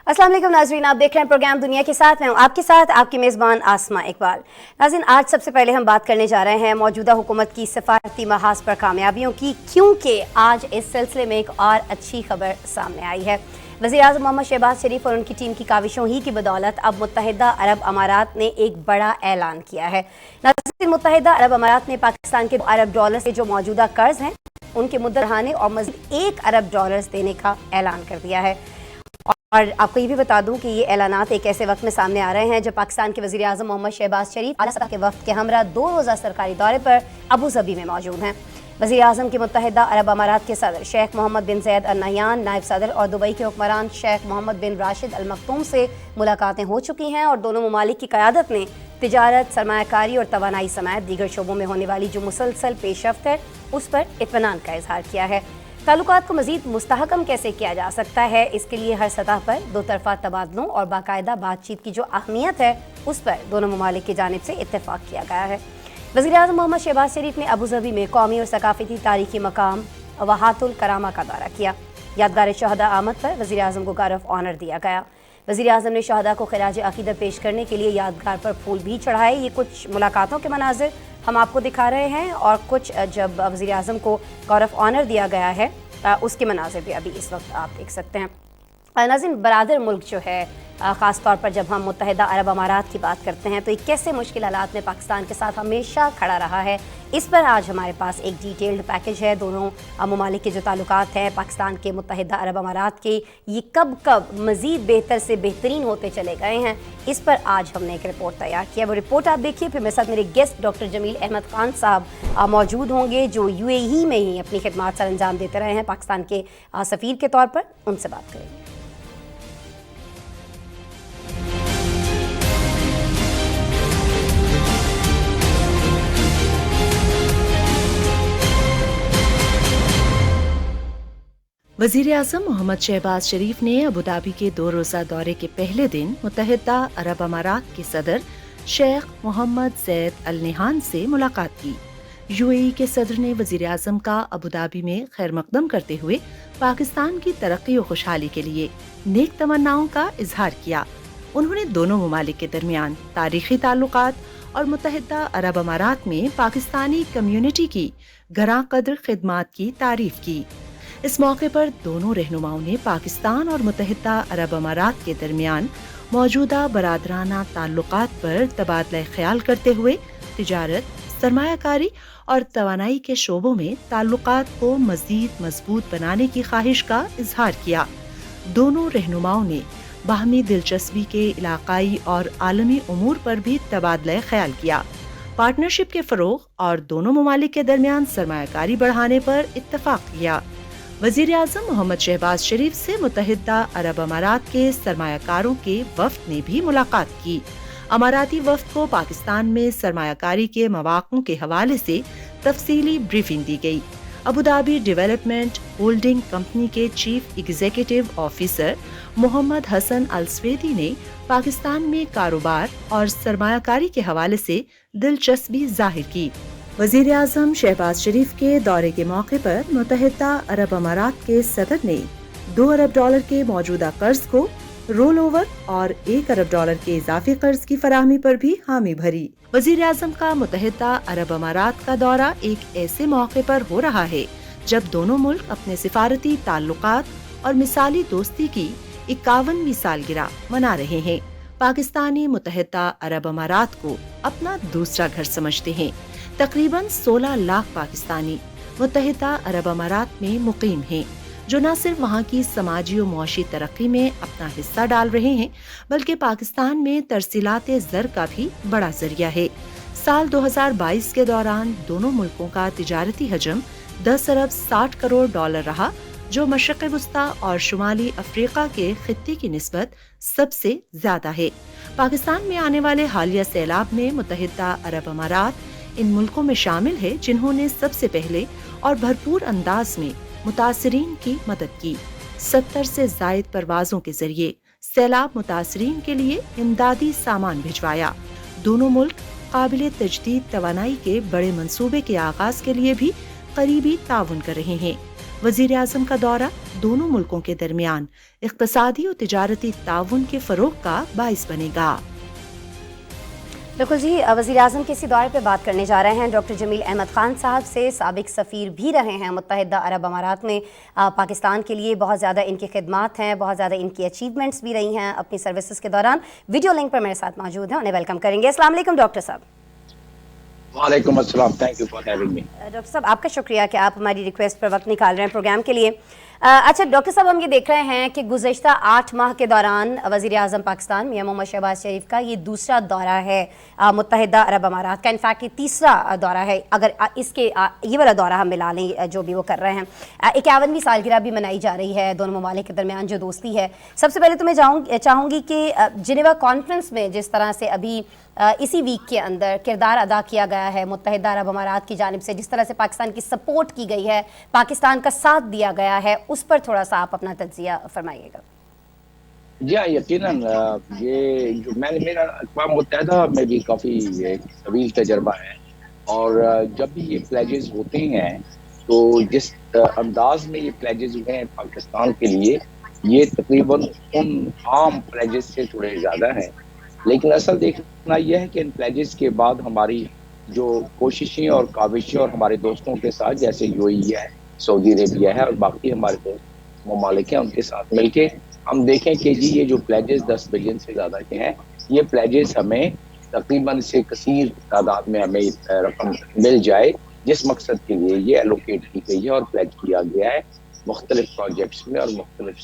अस्सलाम वालेकुम नाज़रीन, आप देख रहे हैं प्रोग्राम दुनिया के साथ। मैं हूं आपके साथ आपकी मेज़बान आसमा इकबाल। नाज़रीन, आज सबसे पहले हम बात करने जा रहे हैं मौजूदा हुकूमत की सफारती महाज पर कामयाबियों की, क्योंकि आज इस सिलसिले में एक और अच्छी खबर सामने आई है। वज़ीर-ए-आज़म मोहम्मद शहबाज शरीफ और उनकी टीम की काविशों ही की बदौलत अब मुत्तहिदा अरब अमारात ने एक बड़ा ऐलान किया है। नाज़रीन, मुत्तहिदा अरब अमारात ने पाकिस्तान के अरब डॉलर से जो मौजूदा कर्ज हैं उनके मुद्दत बढ़ाने और मज़ीद $1 अरब देने का ऐलान कर दिया है। और आपको ये भी बता दूं कि ये ऐलानात एक ऐसे वक्त में सामने आ रहे हैं जब पाकिस्तान के वज़ीर-ए-आज़म मोहम्मद शहबाज शरीफ आला सतह के वफ़द के हमरा 2 रोज़ा सरकारी दौरे पर अबू धाबी में मौजूद हैं। वज़ीर-ए-आज़म के मुत्तहिदा अरब अमारात के सदर शेख मोहम्मद बिन ज़ैद अल नहयान, नायब सदर और दुबई के हुक्मरान शेख मोहम्मद बिन राशिद अल मखतूम से मुलाकातें हो चुकी हैं और दोनों ममालिक की क़यादत ने तिजारत, सरमायाकारी और तवानाई समेत दीगर शोबों में होने वाली जो मुसलसल पेशरफ्त है उस पर इत्मीनान का इजहार किया है। ताल्लुकात को मज़ीद मुस्तहकम कैसे किया जा सकता है, इसके लिए हर सतह पर दो तरफ़ा तबादलों और बाकायदा बातचीत की जो अहमियत है उस पर दोनों ममालिक की जानिब से इत्तेफाक किया गया है। वज़ीर-ए-आज़म मोहम्मद शहबाज शरीफ ने अबू धाबी में कौमी और सकाफ़ती तारीख़ी मकाम वहातुल करामा का दौरा किया। यादगार शहदा आमद पर वज़ीर-ए-आज़म को गार्ड ऑफ ऑनर दिया गया। वज़ीर-ए-आज़म ने शहदा को खिराज अक़ीदत पेश करने के लिए यादगार पर फूल भी चढ़ाए। ये कुछ मुलाकातों के मनाज़िर हम आपको दिखा रहे हैं और कुछ जब वज़ीर-ए-आज़म को गार्ड ऑफ ऑनर दिया गया है उसके मनाज़िर भी अभी इस वक्त आप देख सकते हैं। नाज़रीन, बरादर मुल्क जो है, ख़ास तौर पर जब हम मुत्तहिदा अरब अमारात की बात करते हैं तो एक कैसे मुश्किल हालात में पाकिस्तान के साथ हमेशा खड़ा रहा है, इस पर आज हमारे पास एक डिटेल्ड पैकेज है। दोनों ममालिक के जो ताल्लुकात हैं पाकिस्तान के मुत्तहिदा अरब अमारात के, ये कब कब मज़ीद बेहतर से बेहतरीन होते चले गए हैं, इस पर आज हमने एक रिपोर्ट तैयार किया। वो रिपोर्ट आप देखिए, फिर मेरे साथ मेरे गेस्ट डॉक्टर जमील अहमद खान साहब मौजूद होंगे जो UAE में ही अपनी खिदमात सर अंजाम देते रहे हैं पाकिस्तान के सफ़ीर के तौर पर। उनसे बात करेंगे। वज़ीर-ए-आज़म मोहम्मद शहबाज शरीफ ने अबू धाबी के 2 रोज़ा दौरे के पहले दिन मुत्तहिदा अरब अमारात के सदर शेख मोहम्मद ज़ैद अल नहयान से मुलाकात की। UAE के सदर ने वज़ीर-ए-आज़म का अबू धाबी में खैर मकदम करते हुए पाकिस्तान की तरक्की और खुशहाली के लिए नेक तमन्नाओं का इजहार किया। उन्होंने दोनों ममालिक के दरमियान तारीखी ताल्लुकात और मुत्तहिदा अरब अमारात में पाकिस्तानी कम्युनिटी की गरां कदर खिदमात की तारीफ की। इस मौके पर दोनों रहनुमाओं ने पाकिस्तान और मुत्तहिदा अरब अमारात के दरमियान मौजूदा बरादराना ताल्लुकात पर तबादला ख्याल करते हुए तिजारत, सरमायाकारी और तवानाई के शोबों में ताल्लुकात को मज़ीद मजबूत बनाने की ख्वाहिश का इजहार किया। दोनों रहनुमाओं ने बाहमी दिलचस्पी के इलाकाई और आलमी उमूर पर भी तबादला ख्याल किया। पार्टनरशिप के फ़रोग़ और दोनों ममालिक के दरमियान सरमायाकारी बढ़ाने पर इत्तफाक किया। वज़ीर-ए-आज़म मोहम्मद शहबाज शरीफ से मुत्तहिदा अरब अमारात के सरमायाकारों के वफ़द ने भी मुलाकात की। अमाराती वफ़द को पाकिस्तान में सरमायाकारी के मौक़ों के हवाले से तफसीली ब्रीफिंग दी गई। Abu Dhabi Development Holding Company के chief executive officer Mohammed Hassan Al Suwaidi ने पाकिस्तान में कारोबार और सरमायाकारी के हवाले से दिलचस्पी जाहिर की। वज़ीर-ए-आज़म शहबाज शरीफ के दौरे के मौके पर मुत्तहिदा अरब अमारात के सदर ने $2 अरब के मौजूदा कर्ज को रोल ओवर और $1 अरब के इजाफी कर्ज की फराहमी पर भी हामी भरी। वज़ीर-ए-आज़म का मुत्तहिदा अरब अमारात का दौरा एक ऐसे मौके पर हो रहा है जब दोनों मुल्क अपने सिफारती ताल्लुकात और मिसाली दोस्ती की 51वीं सालगिरह मना रहे हैं। पाकिस्तानी मुत्तहिदा अरब अमारात को अपना दूसरा घर समझते हैं। तकरीबन 16 लाख पाकिस्तानी मुत्तहिदा अरब अमारात में मुकीम हैं, जो न सिर्फ वहाँ की समाजी और मुआशी तरक्की में अपना हिस्सा डाल रहे हैं बल्कि पाकिस्तान में तरसीलात ज़र का भी बड़ा जरिया है। साल 2022 के दौरान दोनों मुल्कों का तिजारती हजम $10 अरब 60 करोड़ रहा, जो मशरक़ वस्ता और शुमाली अफ्रीका के खित्ते की निस्बत सबसे ज्यादा है। पाकिस्तान में आने वाले हालिया सैलाब में मुत्तहिदा अरब अमारात इन मुल्कों में शामिल है जिन्होंने सबसे पहले और भरपूर अंदाज में मुतासरीन की मदद की। 70 से जायद परवाजों के जरिए सैलाब मुतासरीन के लिए इमदादी सामान भिजवाया। दोनों मुल्क काबिल तजदीद तवानाई के बड़े मंसूबे के आगाज के लिए भी करीबी ताउन कर रहे हैं। वजीर आजम का दौरा दोनों मुल्कों के दरमियान इक्तिसादी और तिजारती ताउन के फरोग का बाइस बनेगा। बिल्कुल जी, वज़ीर आज़म के इसी दौरे पे बात करने जा रहे हैं डॉक्टर जमील अहमद ख़ान साहब से। साबिक सफ़ीर भी रहे हैं मुत्तहिदा अरब अमारात में। पाकिस्तान के लिए बहुत ज़्यादा इनकी खिदमात हैं, बहुत ज़्यादा इनकी अचीवमेंट्स भी रही हैं अपनी सर्विसेज के दौरान। वीडियो लिंक पर मेरे साथ मौजूद हैं, उन्हें वेलकम करेंगे। अस्सलाम वालेकुम डॉक्टर साहब। वालेकुम अस्सलाम, thank you for having me. Doctor साहब, आपका शुक्रिया कि आप हमारी रिक्वेस्ट पर वक्त निकाल रहे हैं प्रोग्राम के लिए। अच्छा डॉक्टर साहब, हम ये देख रहे हैं कि गुज़श्ता 8 माह के दौरान वज़ीर आज़म पाकिस्तान मियां मोहम्मद शहबाज शरीफ का ये दूसरा दौरा है मुत्तहिदा अरब अमारात का। इनफैक्ट ये तीसरा दौरा है, अगर इसके ये वाला दौरा हम मिला लें जो भी वो कर रहे हैं। 51वीं सालगिरह भी मनाई जा रही है दोनों ममालिक के दरमियान जो दोस्ती है। सबसे पहले तो मैं चाहूँगी कि जिनेवा कॉन्फ्रेंस में जिस तरह से अभी इसी वीक के अंदर किरदार अदा किया गया है मुत्तहिदा अरब अमारात की जानिब से, जिस तरह से पाकिस्तान की सपोर्ट की गई है, पाकिस्तान का साथ दिया गया है, उस पर थोड़ा सा आप अपना तज्जिया फरमाइएगा। जी हाँ, यकीनन ये जो मेरा अक़वाम मुत्तहिदा में भी काफ़ी तवील तजर्बा है, और जब भी ये प्लेजेस होते हैं तो जिस अंदाज में ये प्लेजेस हुए हैं पाकिस्तान के लिए, ये तकरीबन उन आम प्लेजेस से थोड़े ज़्यादा हैं। लेकिन असल देखना यह है कि इन प्लेजेस के बाद हमारी जो कोशिशें और काविशें और हमारे दोस्तों के साथ, जैसे यूएई है, सऊदी अरेबिया है और बाकी हमारे दोस्त ममालिक हैं, उनके साथ मिलके हम देखें कि जी ये जो प्लेजेस 10 बिलियन से ज़्यादा के हैं, ये प्लेजेस हमें तकरीबन से कसीर तादाद में हमें रकम मिल जाए जिस मकसद के लिए ये एलोकेट की गई है और प्लेज किया गया है मुख्तलिफ प्रोजेक्ट्स में और मुख्तलिफ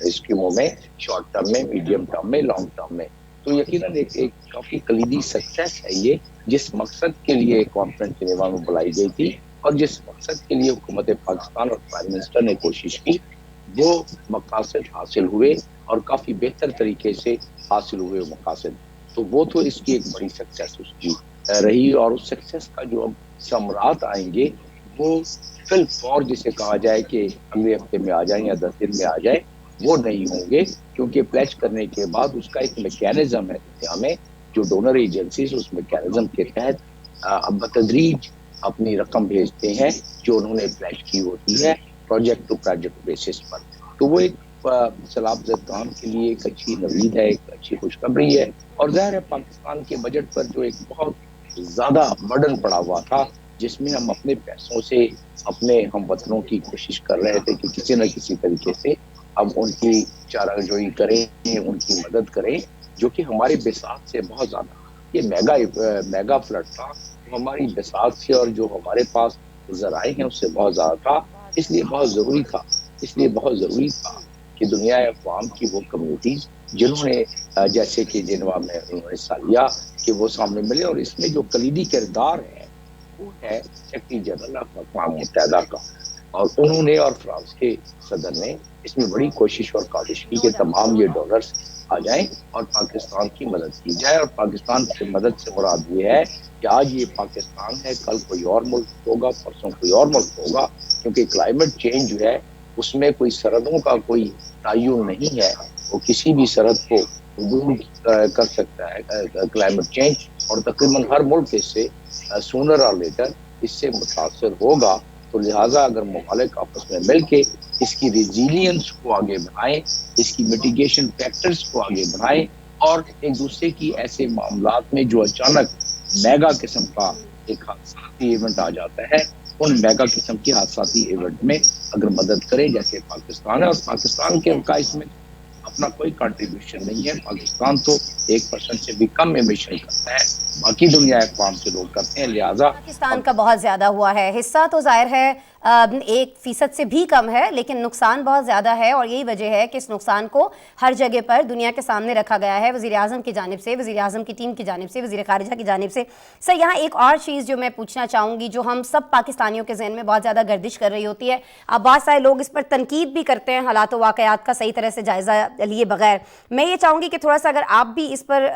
स्कीमों में, शॉर्ट टर्म में, मीडियम टर्म में, लॉन्ग टर्म में। तो यकीनन एक काफ़ी कलीदी सक्सेस है ये, जिस मकसद के लिए कॉन्फ्रेंस जिनेवा में बुलाई गई थी और जिस मकसद के लिए हुकूमत पाकिस्तान और प्राइम मिनिस्टर ने कोशिश की, वो मकासद हासिल हुए और काफ़ी बेहतर तरीके से हासिल हुए मकासद। तो वो तो इसकी एक बड़ी सक्सेस उसकी रही, और उस सक्सेस का जो अब समरात आएंगे वो फिल फौर जिसे कहा जाए कि अगले हफ्ते में आ जाए या 10 दिन में आ जाए, वो नहीं होंगे, क्योंकि प्लेज करने के बाद उसका एक मैकेनिज्म है दुनिया में, जो डोनर एजेंसीज उस मैकेनिज्म के तहत अब बतदरीज अपनी रकम भेजते हैं जो उन्होंने प्लेज की होती है प्रोजेक्ट टू प्रोजेक्ट बेसिस पर। तो वो एक सलाबजद काम के लिए एक अच्छी नवीद है, एक अच्छी खुशखबरी है। और ज़ाहिर है पाकिस्तान के बजट पर जो एक बहुत ज़्यादा बर्डन पड़ा हुआ था, जिसमें हम अपने पैसों से अपने हम वतनों की कोशिश कर रहे थे कि किसी न किसी तरीके से हम उनकी चाराजोई करें, उनकी मदद करें, जो कि हमारे बिसात से बहुत ज़्यादा ये मेगा फ्लड था, तो हमारी बिसात से और जो हमारे पास ज़राए हैं उससे बहुत ज़्यादा था। इसलिए बहुत ज़रूरी था कि दुनिया अक़वाम की वो कम्युनिटीज़ जिन्होंने जैसे कि जिनेवा में उन्होंने हिस्सा लिया कि वो सामने मिले, और इसमें जो कलीदी किरदार है वो है सेक्रेटरी जनरल अक़वाम मुत्तहिदा का, और उन्होंने और फ्रांस के सदर ने इसमें बड़ी कोशिश और काविश की कि तमाम ये डॉलर्स आ जाएं और पाकिस्तान की मदद की जाए। और पाकिस्तान की मदद से मुराद ये है कि आज ये पाकिस्तान है, कल कोई और मुल्क होगा, परसों कोई और मुल्क होगा, क्योंकि क्लाइमेट चेंज जो है उसमें कोई सरहदों का कोई तयन नहीं है, वो किसी भी सरहद को दूर कर सकता है क्लाइमेट चेंज, और तकरीबन हर मुल्क इससे सूनर और लेटर इससे मुतासर होगा। तो लिहाजा अगर ममालिक आपस में मिल के इसकी रेजिलियंस को आगे बढ़ाएं, इसकी मिटिगेशन फैक्टर्स को आगे बढ़ाएं, और एक दूसरे की ऐसे मामलात में जो अचानक मेगा किस्म का एक हादसाती इवेंट आ जाता है, उन मेगा किस्म की हादसाती इवेंट में अगर मदद करें जैसे पाकिस्तान है, और पाकिस्तान के उनका इसमें अपना कोई कंट्रीब्यूशन नहीं है। पाकिस्तान तो 1% से भी कम एमिशन करता है, बाकी दुनिया अक़वाम के लोग करते हैं। लिहाजा पाकिस्तान का बहुत ज़्यादा हुआ है, हिस्सा तो जाहिर है 1% से भी कम है, लेकिन नुकसान बहुत ज़्यादा है, और यही वजह है कि इस नुकसान को हर जगह पर दुनिया के सामने रखा गया है, वज़ीर आज़म की जानिब से, वज़ीर आज़म की टीम की जानिब से, वज़ीर ख़ारिजा की जानिब से। सर यहाँ एक और चीज़ जो मैं पूछना चाहूँगी, जो हम सब पाकिस्तानियों के जहन में बहुत ज़्यादा गर्दिश कर रही होती है, अब बहुत सारे लोग इस पर तनकीद भी करते हैं हालात व वाक़यात का सही तरह से जायज़ा लिए बगैर। मैं ये चाहूँगी कि थोड़ा सा अगर आप भी इस पर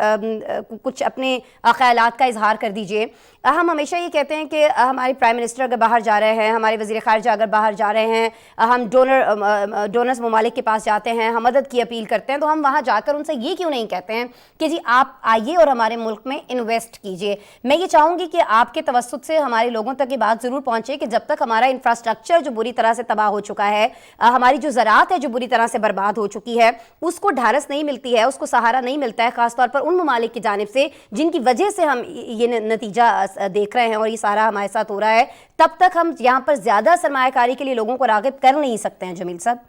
कुछ अपने ख़यालात का इजहार कर दीजिए। हम हमेशा ये कहते हैं कि हमारे प्राइम मिनिस्टर अगर बाहर जा रहे हैं, हमारे वज़ीर वज़ीर ख़ारिजा अगर बाहर जा रहे हैं, हम डोनर्स ममालिक के पास जाते हैं, हम मदद की अपील करते हैं, तो हम वहाँ जाकर उनसे ये क्यों नहीं कहते हैं कि जी आप आइए और हमारे मुल्क में इन्वेस्ट कीजिए। मैं ये चाहूँगी कि आपके तवस्सुत से हमारे लोगों तक ये बात ज़रूर पहुँचे कि जब तक हमारा इंफ्रास्ट्रक्चर जो बुरी तरह से तबाह हो चुका है, हमारी जो ज़राअत है जो बुरी तरह से बर्बाद हो चुकी है, उसको ढारस नहीं मिलती है, उसको सहारा नहीं मिलता है, ख़ासतौर पर उन ममालिक की जानिब से जिनकी वजह से हम ये नतीजा देख रहे हैं और ये सारा हमारे साथ हो रहा है, तब तक हम यहाँ पर ज़्यादा सरमायाकारी के लिए लोगों को राग़िब कर नहीं सकते हैं। जमील साहब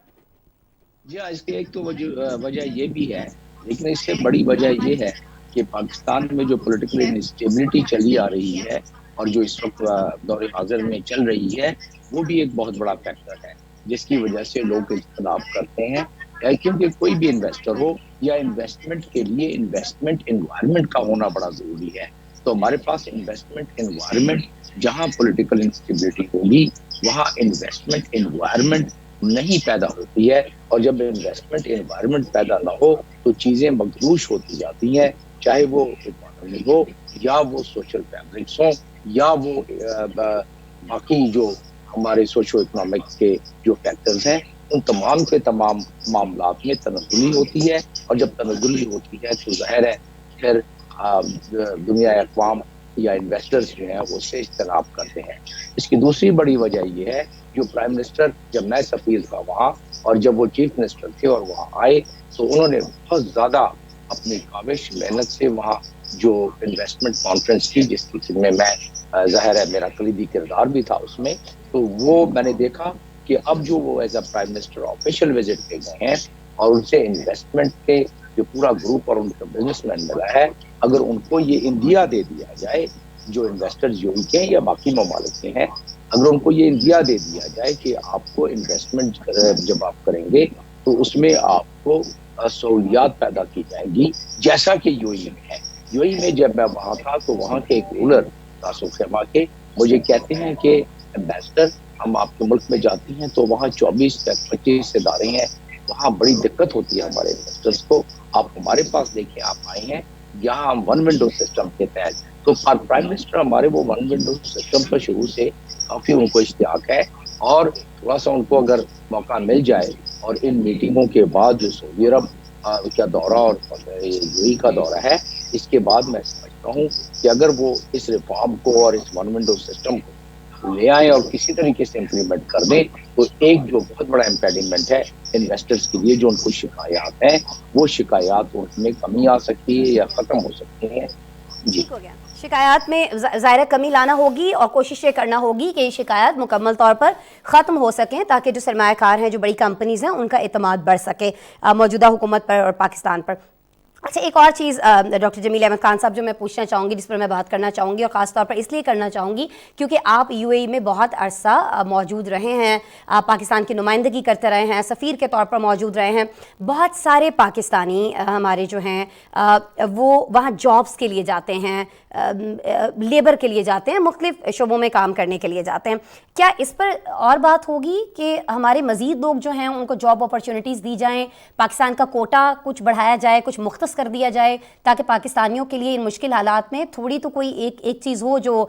जी हाँ, इसकी एक तो वजह ये भी है, लेकिन इससे बड़ी वजह ये है कि पाकिस्तान में जो पॉलिटिकल इंस्टेबिलिटी चली आ रही है और जो इस वक्त दौर हाजिर में चल रही है, वो भी एक बहुत बड़ा फैक्टर है जिसकी वजह से लोग इख्तिलाफ करते हैं। क्योंकि कोई भी इन्वेस्टर हो या इन्वेस्टमेंट के लिए इन्वेस्टमेंट एनवायरनमेंट का होना बड़ा ज़रूरी है। तो हमारे पास इन्वेस्टमेंट एनवायरनमेंट, जहाँ पॉलिटिकल इंस्टेबिलिटी होगी वहाँ इन्वेस्टमेंट एनवायरनमेंट नहीं पैदा होती है, और जब इन्वेस्टमेंट एनवायरनमेंट पैदा ना हो तो चीज़ें मगरूश होती जाती हैं, चाहे वो इकोनॉमी हो या वो सोशल फैब्रिक्स हो या वो बाकी जो हमारे सोशो इकोनॉमिक के जो फैक्टर्स हैं, उन तमाम के तमाम मामलात में तनज़ुली होती है। और जब तनज़ुली होती है तो ज़ाहिर है फिर दुनिया अक़वाम या इन्वेस्टर्स जो हैं उससे इख्तिलाफ करते हैं। इसकी दूसरी बड़ी वजह ये है, जो प्राइम मिनिस्टर जब मैं सफ़ीर था वहाँ और जब वो चीफ मिनिस्टर थे और वहाँ आए, तो उन्होंने बहुत ज़्यादा अपनी काविश मेहनत से वहाँ जो इन्वेस्टमेंट कॉन्फ्रेंस थी जिसकी में मैं ज़ाहिर है मेरा कलीदी किरदार भी था उसमें, तो वो मैंने देखा कि अब जो वो as a prime minister official visit पे गए हैं और उनसे इन्वेस्टमेंट के जो पूरा ग्रुप और उनका बिजनेसमैन मिला है, अगर उनको ये इंडिया दे दिया जाए, जो इन्वेस्टर्स यूएई के हैं या बाकी ममालिक के हैं, अगर उनको ये इंडिया दे दिया जाए कि आपको इन्वेस्टमेंट जब आप करेंगे तो उसमें आपको सहूलियात पैदा की जाएगी जैसा कि यूएई में है। यूएई में जब मैं वहाँ था तो वहाँ के एक रूलर तासुफ खेमा के मुझे कहते हैं कि एम्बेसडर, हम आपके मुल्क में जाते हैं तो वहाँ 24 से 25 इदारे हैं, वहाँ बड़ी दिक्कत होती है हमारे इन्वेस्टर्स को, आप हमारे पास देखिए, आप आए हैं यहाँ हम वन विंडो सिस्टम के तहत, तो प्राइम मिनिस्टर हमारे वो वन विंडो सिस्टम पर शुरू से काफ़ी उनको इश्तियाक है, और थोड़ा सा उनको अगर मौका मिल जाए और इन मीटिंगों के बाद जो सऊदी अरब का दौरा और यूएई का दौरा है, इसके बाद मैं समझता हूँ कि अगर वो इस रिफॉर्म को और इस वन विंडो सिस्टम को ले आए और किसी तरीके से इम्प्लीमेंट कर दें, तो एक जो बहुत बड़ा इम्पेडिमेंट है इन्वेस्टर्स के लिए, जो उनको शिकायत हैं, वो शिकायत उनमें कमी आ सकती है या ख़त्म हो सकती है। जी, हो गया। शिकायत में ज़ाहिर कमी लाना होगी और कोशिश ये करना होगी कि ये शिकायत मुकम्मल तौर पर ख़त्म हो सकें, ताकि जो सरमायाकार हैं, जो बड़ी कंपनीज़ हैं, उनका एतमाद बढ़ सके मौजूदा हुकूमत पर और पाकिस्तान पर। अच्छा, एक और चीज़ डॉक्टर जमील अहमद खान साहब जो मैं पूछना चाहूँगी, जिस पर मैं बात करना चाहूँगी, और ख़ास तौर पर इसलिए करना चाहूँगी क्योंकि आप यूएई में बहुत अरसा मौजूद रहे हैं, आप पाकिस्तान की नुमाइंदगी करते रहे हैं, सफ़ीर के तौर पर मौजूद रहे हैं। बहुत सारे पाकिस्तानी हमारे जो हैं वो वहाँ जॉब्स के लिए जाते हैं, लेबर के लिए जाते हैं, मुख्तलिफ शोबों में काम करने के लिए जाते हैं। क्या इस पर और बात होगी कि हमारे मज़ीद लोग जो हैं उनको जॉब अपॉर्चुनिटीज़ दी जाएँ, पाकिस्तान का कोटा कुछ बढ़ाया जाए, कुछ मुख्तस कर दिया जाए, ताकि पाकिस्तानियों के लिए इन मुश्किल हालात में थोड़ी तो कोई एक चीज़ हो जो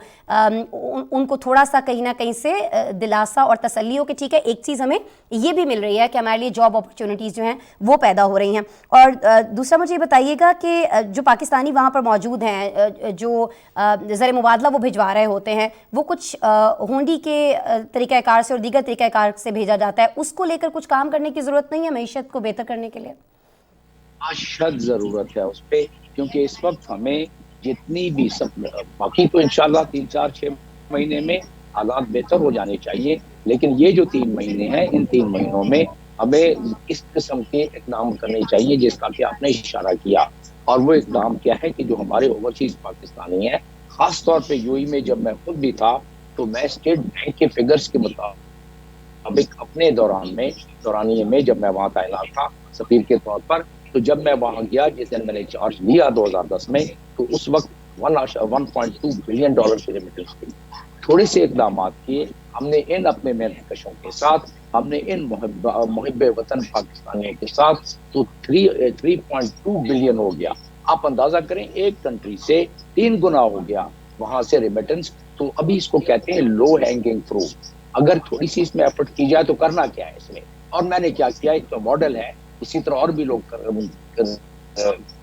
उनको थोड़ा सा कहीं ना कहीं से दिलासा और तसल्ली हो कि ठीक है, एक चीज़ हमें ये भी मिल रही है कि हमारे लिए जॉब अपॉर्चुनिटीज़ जो हैं वो पैदा हो रही हैं। और दूसरा मुझे बताइएगा कि जो पाकिस्तानी वहाँ पर मौजूद हैं, जो ज़र मुबादला वो भिजवा रहे होते हैं, वो कुछ होंडी के तरीक़ाकार से और दीगर तरीक़ाकार से भेजा जाता है, उसको लेकर कुछ काम करने की ज़रूरत नहीं है मईशत को बेहतर करने के लिए? अशद ज़रूरत है उस पर, क्योंकि इस वक्त हमें जितनी भी सब, बाकी तो इंशाल्लाह 3-4-6 महीने में हालात बेहतर हो जाने चाहिए, लेकिन ये जो 3 महीने हैं, इन 3 महीनों में हमें इस किस्म के इक़दाम करने चाहिए जिसका कि आपने इशारा किया। और वो इक़दाम क्या है कि जो हमारे ओवरसीज़ पाकिस्तानी हैं, ख़ास तौर पे यूएई में जब मैं खुद भी था, तो मैं स्टेट बैंक के फिगर्स के मुताबिक अपने दौरानिए में जब मैं वहाँ तैनात था सफ़ीर के तौर पर, तो जब मैं वहाँ गया, जिस दिन मैंने चार्ज लिया 2010 में, तो उस वक्त $1.2 बिलियन की रेमिटेंस थी। थोड़े से इक़दाम किए हमने इन अपने मेहनतकशों के साथ, हमने इन मुहिब्बे वतन पाकिस्तानियों के साथ, तो 3.2 बिलियन हो गया। आप अंदाज़ा करें, एक कंट्री से 3 गुना हो गया वहाँ से रेमिटेंस। तो अभी इसको कहते हैं लो हैंगिंग फ्रूट। اگر تھوڑی سی اس میں ایفرٹ کی جائے تو کرنا کیا ہے اس میں. اور میں نے کیا کیا, ایک تو ماڈل ہے, اسی طرح اور بھی لوگ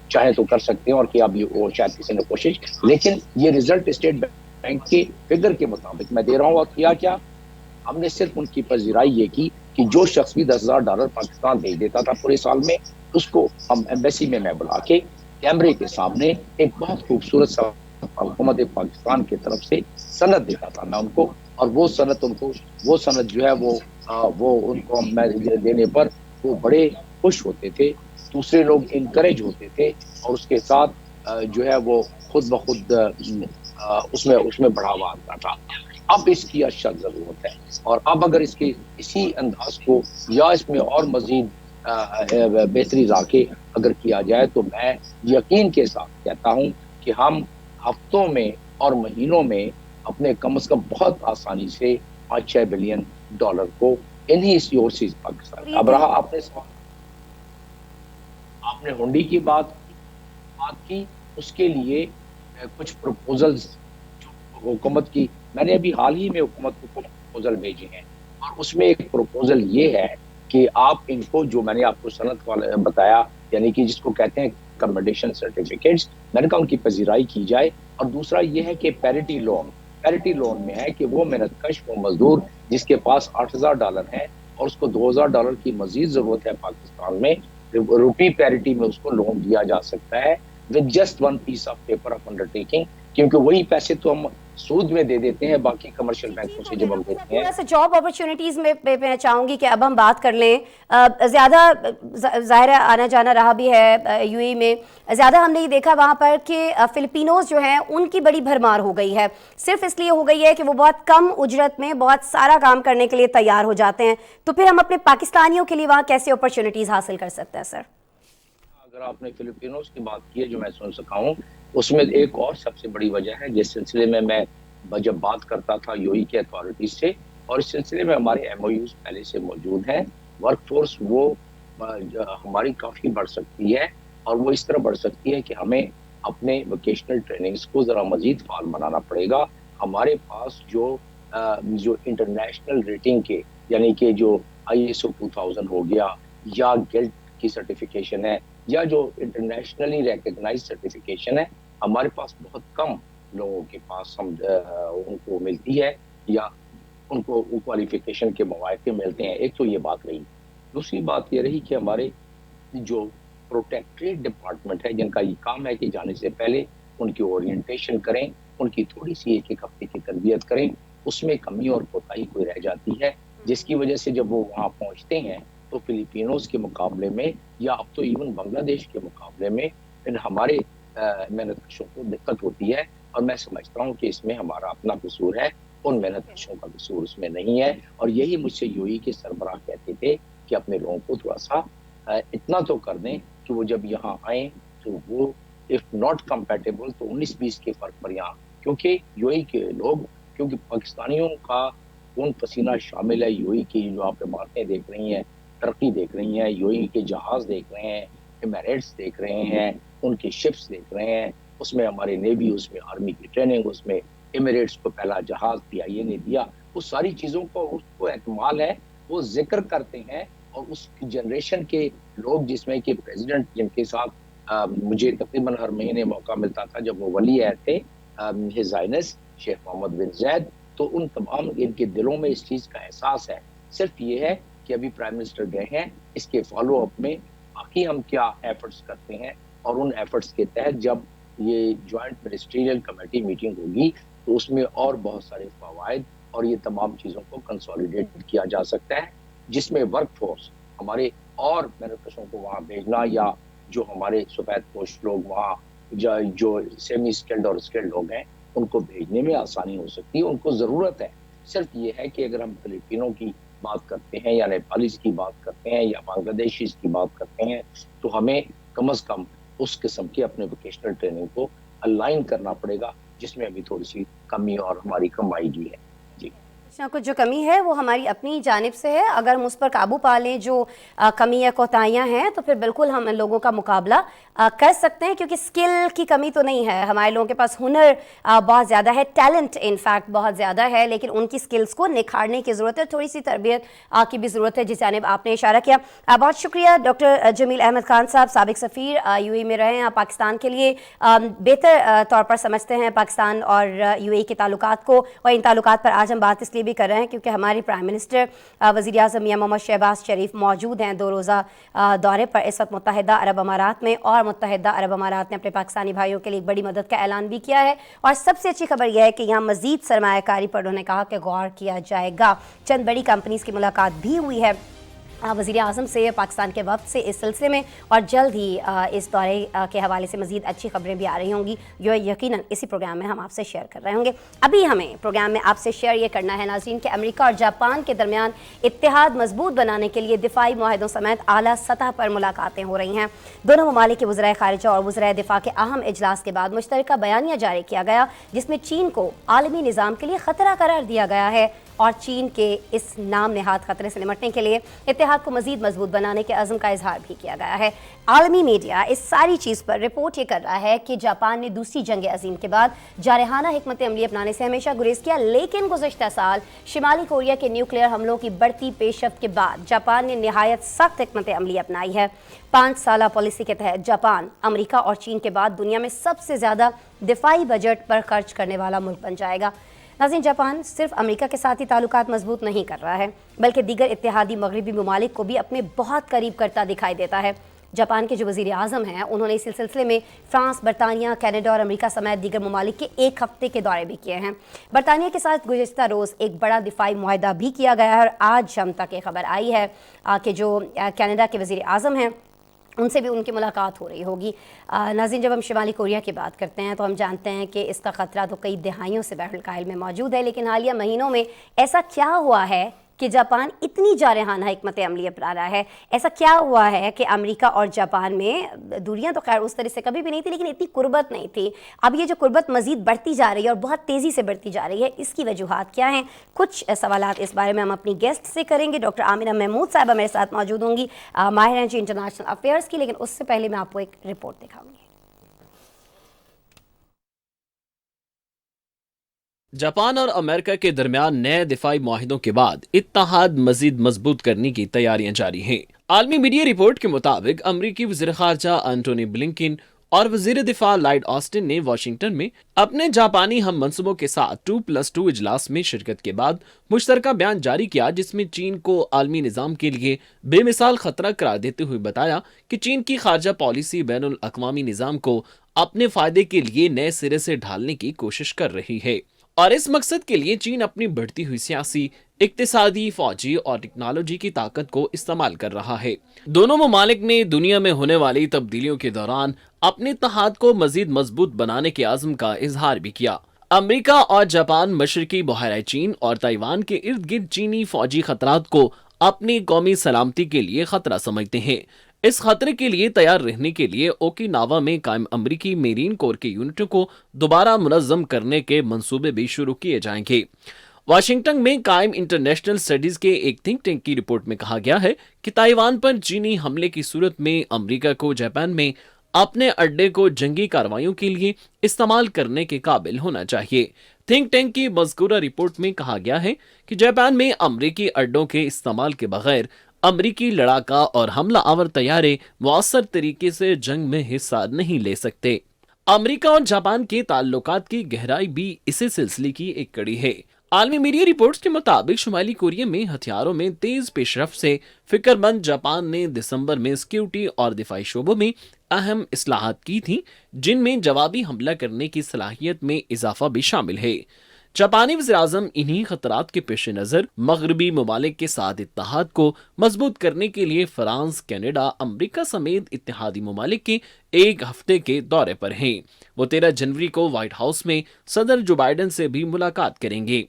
چاہے تو کر سکتے ہیں, اور کیا بھی وہ شاید کسی نے کوشش, لیکن یہ رزلٹ اسٹیٹ بینک کی فگر کے مطابق میں دے رہا ہوں. اور کیا کیا ہم نے صرف ان کی پذیرائی یہ کی کہ جو شخص بھی $10,000 پاکستان بھیج دیتا تھا پورے سال میں, اس کو ہم ایمبیسی میں بلا کے کیمرے کے سامنے ایک بہت خوبصورت سا حکومت پاکستان کی طرف سے سند دیتا تھا میں ان کو, اور وہ سند جو ہے وہ ان کو میں دینے پر وہ بڑے خوش ہوتے تھے, دوسرے لوگ انکریج ہوتے تھے, اور اس کے ساتھ جو ہے وہ خود بخود اس میں بڑھاوا آتا تھا. اب اس کی اشد ضرورت ہے, اور اب اگر اس کے اسی انداز کو یا اس میں اور مزید بہتری لا کے اگر کیا جائے تو میں یقین کے ساتھ کہتا ہوں کہ ہم ہفتوں میں اور مہینوں میں اپنے کم از کم بہت آسانی سے $5-6 بلین کو انہی سورسز پاکستان. اب رہا آپ نے ہنڈی کی بات کی, اس کے لیے کچھ پروپوزلز حکومت کی, میں نے ابھی حال ہی میں حکومت کو کچھ پروپوزل بھیجے ہیں, اور اس میں ایک پروپوزل یہ ہے کہ آپ ان کو, جو میں نے آپ کو صنعت والے بتایا, یعنی کہ جس کو کہتے ہیں کمنڈیشن سرٹیفکیٹس, میں نے کہا ان کی پذیرائی کی جائے. اور دوسرا یہ ہے کہ پیرٹی لون میں ہے کہ وہ محنت کش, وہ مزدور جس کے پاس $8,000 ہے اور اس کو $2,000 کی مزید ضرورت ہے پاکستان میں, روپی پیرٹی میں اس کو لون دیا جا سکتا ہے with just one piece of paper of undertaking, کیونکہ وہی پیسے تو ہم سود میں دے دیتے ہیں باقی کمرشل بینکوں سے جب ہم دیتے ہیں. تھوڑا سا جاب اپرچونیٹیز میں چاہوں گی کہ اب ہم بات کر لیں, زیادہ ظاہر ہے آنا جانا رہا بھی ہے یو اے میں, زیادہ ہم نے یہ دیکھا وہاں پر کہ فلپینوز جو ہیں ان کی بڑی بھرمار ہو گئی ہے, صرف اس لیے ہو گئی ہے کہ وہ بہت کم اجرت میں بہت سارا کام کرنے کے لیے تیار ہو جاتے ہیں. تو پھر ہم اپنے پاکستانیوں کے لیے وہاں کیسے اپرچونیٹیز حاصل کر سکتے ہیں سر؟ اگر آپ نے فلپینوز کی بات کی ہے جو میں سن سکا ہوں, اس میں ایک اور سب سے بڑی وجہ ہے, جس سلسلے میں جب بات کرتا تھا یو ای کے اتھارٹیز سے, اور اس سلسلے میں ہمارے ایم او یوز پہلے سے موجود ہیں, ورک فورس وہ ہماری کافی بڑھ سکتی ہے, اور وہ اس طرح بڑھ سکتی ہے کہ ہمیں اپنے ووکیشنل ٹریننگز کو ذرا مزید فعال بنانا پڑے گا. ہمارے پاس جو انٹرنیشنل ریٹنگ کے, یعنی کہ جو ISO 2000 ہو گیا, یا گیلٹ کی سرٹیفیکیشن ہے, یا جو انٹرنیشنلی ریکگنائز سرٹیفیکیشن ہے, ہمارے پاس بہت کم لوگوں کے پاس ان کو ملتی ہے, یا ان کو کوالیفیکیشن کے مواقع ملتے ہیں. ایک تو یہ بات رہی. دوسری بات یہ رہی کہ ہمارے جو پروٹیکٹریٹ ڈپارٹمنٹ ہے, جن کا یہ کام ہے کہ جانے سے پہلے ان کی اورینٹیشن کریں, ان کی تھوڑی سی ایک ہفتے کی تربیت کریں, اس میں کمی اور کوتاہی کوئی رہ جاتی ہے, جس کی وجہ سے جب وہ وہاں پہنچتے ہیں تو فلپینوز کے مقابلے میں, یا اب تو ایون بنگلہ دیش کے مقابلے میں ہمارے محنت کشوں کو دقت ہوتی ہے. اور میں سمجھتا ہوں کہ اس میں ہمارا اپنا قصور ہے, ان محنت کشوں کا قصور اس میں نہیں ہے. اور یہی مجھ سے یو ای کے سربراہ کہتے تھے کہ اپنے لوگوں کو تھوڑا سا اتنا تو کر دیں کہ وہ جب یہاں آئیں تو وہ اف ناٹ کمپیٹیبل تو 19-20 کے فرق پر یہاں, کیونکہ یو ای کے لوگ, کیونکہ پاکستانیوں کا خون پسینہ شامل ہے یو ای کی, جو آپ عمارتیں دیکھ رہی ہیں, ترقی دیکھ رہی ہیں, یو ای کے جہاز دیکھ رہے ہیں, ایمریٹس دیکھ رہے ہیں, ان کے شپس دیکھ رہے ہیں, اس میں ہمارے نیوی, اس میں آرمی کی ٹریننگ, اس میں ایمریٹس کو پہلا جہاز PIA نے دیا, وہ ساری چیزوں کو اس کو احتمال ہے, وہ ذکر کرتے ہیں. اور اس جنریشن کے لوگ, جس میں کہ پریزیڈنٹ, جن کے ساتھ مجھے تقریباً ہر مہینے موقع ملتا تھا جب وہ ولی عہد تھے, ہز ہائنس شیخ محمد بن زید, تو ان تمام ان کے دلوں میں اس چیز کا احساس ہے. صرف یہ ہے کہ ابھی پرائم منسٹر گئے ہیں, اس کے فالو اپ میں باقی ہم کیا ایفرٹس کرتے ہیں, اور ان ایفرٹس کے تحت جب یہ جوائنٹ منسٹریل کمیٹی میٹنگ ہوگی تو اس میں اور بہت سارے فوائد اور یہ تمام چیزوں کو کنسولیڈیٹ کیا جا سکتا ہے, جس میں ورک فورس ہمارے اور محنت کشوں کو وہاں بھیجنا, یا جو ہمارے سفید پوش لوگ وہاں جو سیمی اسکلڈ اور اسکلڈ لوگ ہیں, ان کو بھیجنے میں آسانی ہو سکتی ہے. ان کو ضرورت ہے. صرف یہ ہے کہ اگر ہم فلپینوں کی بات کرتے ہیں, یا نیپالیز کی بات کرتے ہیں, یا بنگلہ دیشیز کی بات کرتے ہیں, تو ہمیں کم از کم اس قسم کے اپنے ووکیشنل ٹریننگ کو الائن کرنا پڑے گا, جس میں ابھی تھوڑی سی کمی اور ہماری کمائی بھی ہے. جی कुछ जो कमी है वो हमारी अपनी जानिब से है। अगर हम उस पर काबू पा लें जो कमी या कोताहियाँ हैं तो फिर बिल्कुल हम इन लोगों का मुकाबला कर सकते हैं, क्योंकि स्किल की कमी तो नहीं है, हमारे लोगों के पास हुनर बहुत ज़्यादा है, टैलेंट इनफैक्ट बहुत ज़्यादा है, लेकिन उनकी स्किल्स को निखारने की ज़रूरत है, थोड़ी सी तरबियत की भी ज़रूरत है, जिस जानिब आपने इशारा किया। बहुत शुक्रिया डॉक्टर जमील अहमद खान साहब, साबिक सफ़ीर यूएई में रहे हैं, आप पाकिस्तान के लिए बेहतर तौर पर समझते हैं पाकिस्तान और यूएई के ताल्लुकात को, और इन ताल्लुकात पर आज हम बात इसलिए भी कर रहे हैं क्योंकि हमारे प्राइम मिनिस्टर वज़ीर आज़म मियां मोहम्मद शहबाज शरीफ मौजूद हैं 2 रोज़ा दौरे पर इस वक्त मुत्तहिदा अरब अमारात में, और मुत्तहिदा अरब अमारात ने अपने पाकिस्तानी भाइयों के लिए एक बड़ी मदद का ऐलान भी किया है। और सबसे अच्छी खबर यह है कि यहाँ मज़ीद सरमायाकारी पर उन्होंने कहा कि गौर किया जाएगा। चंद बड़ी कंपनीज़ की मुलाकात भी हुई है वज़ीर आज़म से पाकिस्तान के वक्त से इस सिलसिले में, और जल्द ही इस दौरे के हवाले से मज़ीद अच्छी खबरें भी आ रही होंगी जो यकीनन इसी प्रोग्राम में हम आपसे शेयर कर रहे होंगे। अभी हमें प्रोग्राम में आपसे शेयर ये करना है नाज़रीन कि अमेरिका और जापान के दरमियान इत्तेहाद मजबूत बनाने के लिए दिफाई मुआहदों समेत आला सतह पर मुलाकातें हो रही हैं। दोनों ममालिक के वज़राए ख़ारिजा और वज़राए दिफ़ा के अहम इजलास के बाद मुश्तरका बयानिया जारी किया गया, जिसमें चीन को आलमी निज़ाम के लिए ख़तरा करार दिया गया है, और चीन के इस नाम नहाद खतरे से निपटने के लिए इत्तेहाद को मज़ीद मजबूत बनाने के अज़्म का इजहार भी किया गया है। आलमी मीडिया इस सारी चीज़ पर रिपोर्ट ये कर रहा है कि जापान ने दूसरी जंग अज़ीम के बाद जारहाना हिकमत अमली अपनाने से हमेशा गुरेज किया, लेकिन गुज़श्ता साल शिमाली कोरिया के न्यूक्लियर हमलों की बढ़ती पेशरफ्त के बाद जापान ने नहायत सख्त हिकमत अमली अपनाई है। 5 साला पॉलिसी के तहत जापान अमेरिका और चीन के बाद दुनिया में सबसे ज़्यादा दिफाई बजट पर खर्च करने वाला मुल्क बन जाएगा। नाज़रीन, जापान सिर्फ अमेरिका के साथ ही ताल्लुकात मजबूत नहीं कर रहा है, बल्कि दीगर इत्तेहादी मगरबी ममालिक को भी अपने बहुत करीब करता दिखाई देता है। जापान के जो वज़ीर आज़म हैं उन्होंने इस सिलसिले में फ्रांस, बरतानिया, कनाडा और अमेरिका समेत दीगर ममालिक के 1 हफ्ते के दौरे भी किए हैं। बरतानिया के साथ गुज़िश्ता रोज़ एक बड़ा दिफाई मुआहदा भी किया गया है, और आज हम तक ये खबर आई है कि जो कनाडा के वज़ीर आज़म हैं उनसे भी उनकी मुलाकात हो रही होगी। नाज़रीन, जब हम शिमाली कोरिया की बात करते हैं तो हम जानते हैं कि इसका ख़तरा तो कई दहाइयों से बहरहाल में मौजूद है, लेकिन हालिया महीनों में ऐसा क्या हुआ है कि जापान इतनी जारहाना हिकमत अमली अपना रहा है? ऐसा क्या हुआ है कि अमेरिका और जापान में दूरियां तो खैर उस तरह से कभी भी नहीं थी, लेकिन इतनी कुर्बत नहीं थी। अब ये जो कुर्बत मज़ीद बढ़ती जा रही है और बहुत तेज़ी से बढ़ती जा रही है, इसकी वजूहात क्या हैं? कुछ सवालात इस बारे में हम अपनी गेस्ट से करेंगे। डॉक्टर आमिना महमूद साहिबा मेरे साथ मौजूद होंगी, माहिर हैं जी इंटरनेशनल अफेयर्स की, लेकिन उससे पहले मैं आपको एक रिपोर्ट दिखाऊंगी। जापान और अमेरिका के दरमियान नए दिफाई मुआहिदों के बाद इत्तेहाद मजीद मजबूत करने की तैयारियां जारी हैं। आलमी मीडिया रिपोर्ट के मुताबिक अमरीकी वज़ीर ख़ारजा एंटोनी ब्लिंकन और वज़ीर दिफा लॉयड ऑस्टिन ने वाशिंगटन में अपने जापानी हम मंसूबों के साथ 2+2 इजलास में शिरकत के बाद मुश्तरका बयान जारी किया, जिसमें चीन को आलमी निज़ाम के लिए बेमिसाल खतरा करार देते हुए बताया कि चीन की खारजा पॉलिसी बैनुल अक़वामी निज़ाम को अपने फायदे के लिए नए सिरे से ढालने की कोशिश कर रही है, और इस मकसद के लिए चीन अपनी बढ़ती हुई सियासी, इक्तिसादी, फौजी और टेक्नोलॉजी की ताकत को इस्तेमाल कर रहा है। दोनों ममालिक ने दुनिया में होने वाली तब्दीलियों के दौरान अपने इत्तेहाद को मजीद मजबूत बनाने के आज़म का इजहार भी किया। अमेरिका और जापान मशरकी बहरा चीन और ताइवान के इर्द गिर्द चीनी फौजी खतरात को अपनी कौमी सलामती के लिए खतरा समझते हैं। इस खतरे के लिए तैयार रहने के लिए ओकिनावा में कायम अमरीकी मेरीन कोर के यूनिटों को दोबारा मुनज़्ज़म करने के मंसूबे भी शुरू किए जाएंगे। वाशिंगटन में कायम इंटरनेशनल स्टडीज के एक थिंक टैंक की रिपोर्ट में कहा गया है कि ताइवान पर चीनी हमले की सूरत में अमरीका को जापान में अपने अड्डे को जंगी कार्रवाइयों के लिए इस्तेमाल करने के काबिल होना चाहिए। थिंक टैंक की मज़कूरा रिपोर्ट में कहा गया है कि जापान में अमरीकी अड्डों के इस्तेमाल के बगैर अमरीकी लड़ाका और हमला आवर तैयारे मुअस्सर तरीके से जंग में हिस्सा नहीं ले सकते। अमरीका और जापान के ताल्लुकात की गहराई भी इसी सिलसिले की एक कड़ी है। आलमी मीडिया रिपोर्ट्स के मुताबिक शुमाली कोरिया में हथियारों में तेज पेशरफ्त से फिक्रमंद जापान ने दिसंबर में सिक्योरिटी और दिफाई शोबों में अहम इस्लाहात की थी, जिनमें जवाबी हमला करने की सलाहियत में इजाफा भी शामिल है। जापानी वज़ीर-ए-आज़म इन्हीं खतरात के पेश नज़र मगरबी ममालिक के साथ इत्तेहाद को मजबूत करने के लिए फ्रांस, कनाडा, अमरीका समेत इत्तेहादी ममालिक के 1 हफ्ते के दौरे पर हैं। वो 13 जनवरी को व्हाइट हाउस में सदर जो बाइडेन से भी मुलाकात करेंगे।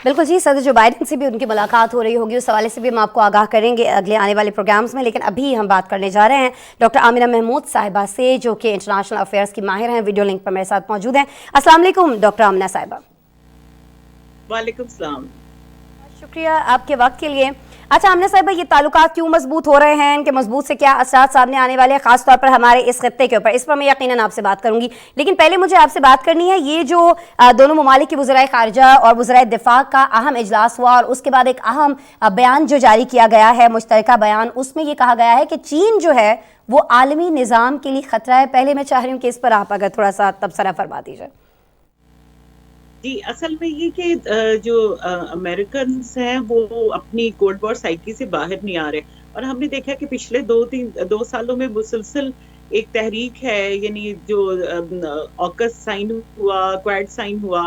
बिल्कुल जी, सदर जो बाइडेन से भी उनकी मुलाकात हो रही होगी, उस हवाले से भी हम आपको आगाह करेंगे अगले आने वाले प्रोग्राम्स में। लेकिन अभी हम बात करने जा रहे हैं डॉक्टर आमिना महमूद साहिबा से, जो कि इंटरनेशनल अफेयर्स की माहिर हैं। वीडियो लिंक पर मेरे साथ मौजूद हैं। अस्सलाम वालेकुम डॉक्टर आमिना साहिबा। वालेकुम सलाम। शुक्रिया आपके वक्त के लिए। अच्छा आमना साहिबा, ये ताल्लुकात क्यों मजबूत हो रहे हैं, इनके मजबूत से क्या असरात सामने आने वाले हैं, खास तौर पर हमारे इस खत्ते के ऊपर, इस पर मैं यकीनन आपसे बात करूंगी। लेकिन पहले मुझे आपसे बात करनी है, ये जो दोनों ममालिक की वज़राए ख़ारिजा और वज़राए दिफा का अहम इजलास हुआ और उसके बाद एक अहम बयान जो जारी किया गया है, मुश्तरका बयान, उसमें ये कहा गया है कि चीन जो है वो आलमी निज़ाम के लिए ख़तरा है। पहले मैं चाह रही हूँ कि इस पर आप अगर थोड़ा सा तबसरा फरमा दीजिए। जी, असल में ये कि जो अमेरिकन्स हैं वो अपनी कोल्ड वॉर साइकिल से बाहर नहीं आ रहे, और हमने देखा कि पिछले 2 सालों में मुसलसल एक तहरीक है, यानी जो ऑकस साइन हुआ, क्वाड साइन हुआ,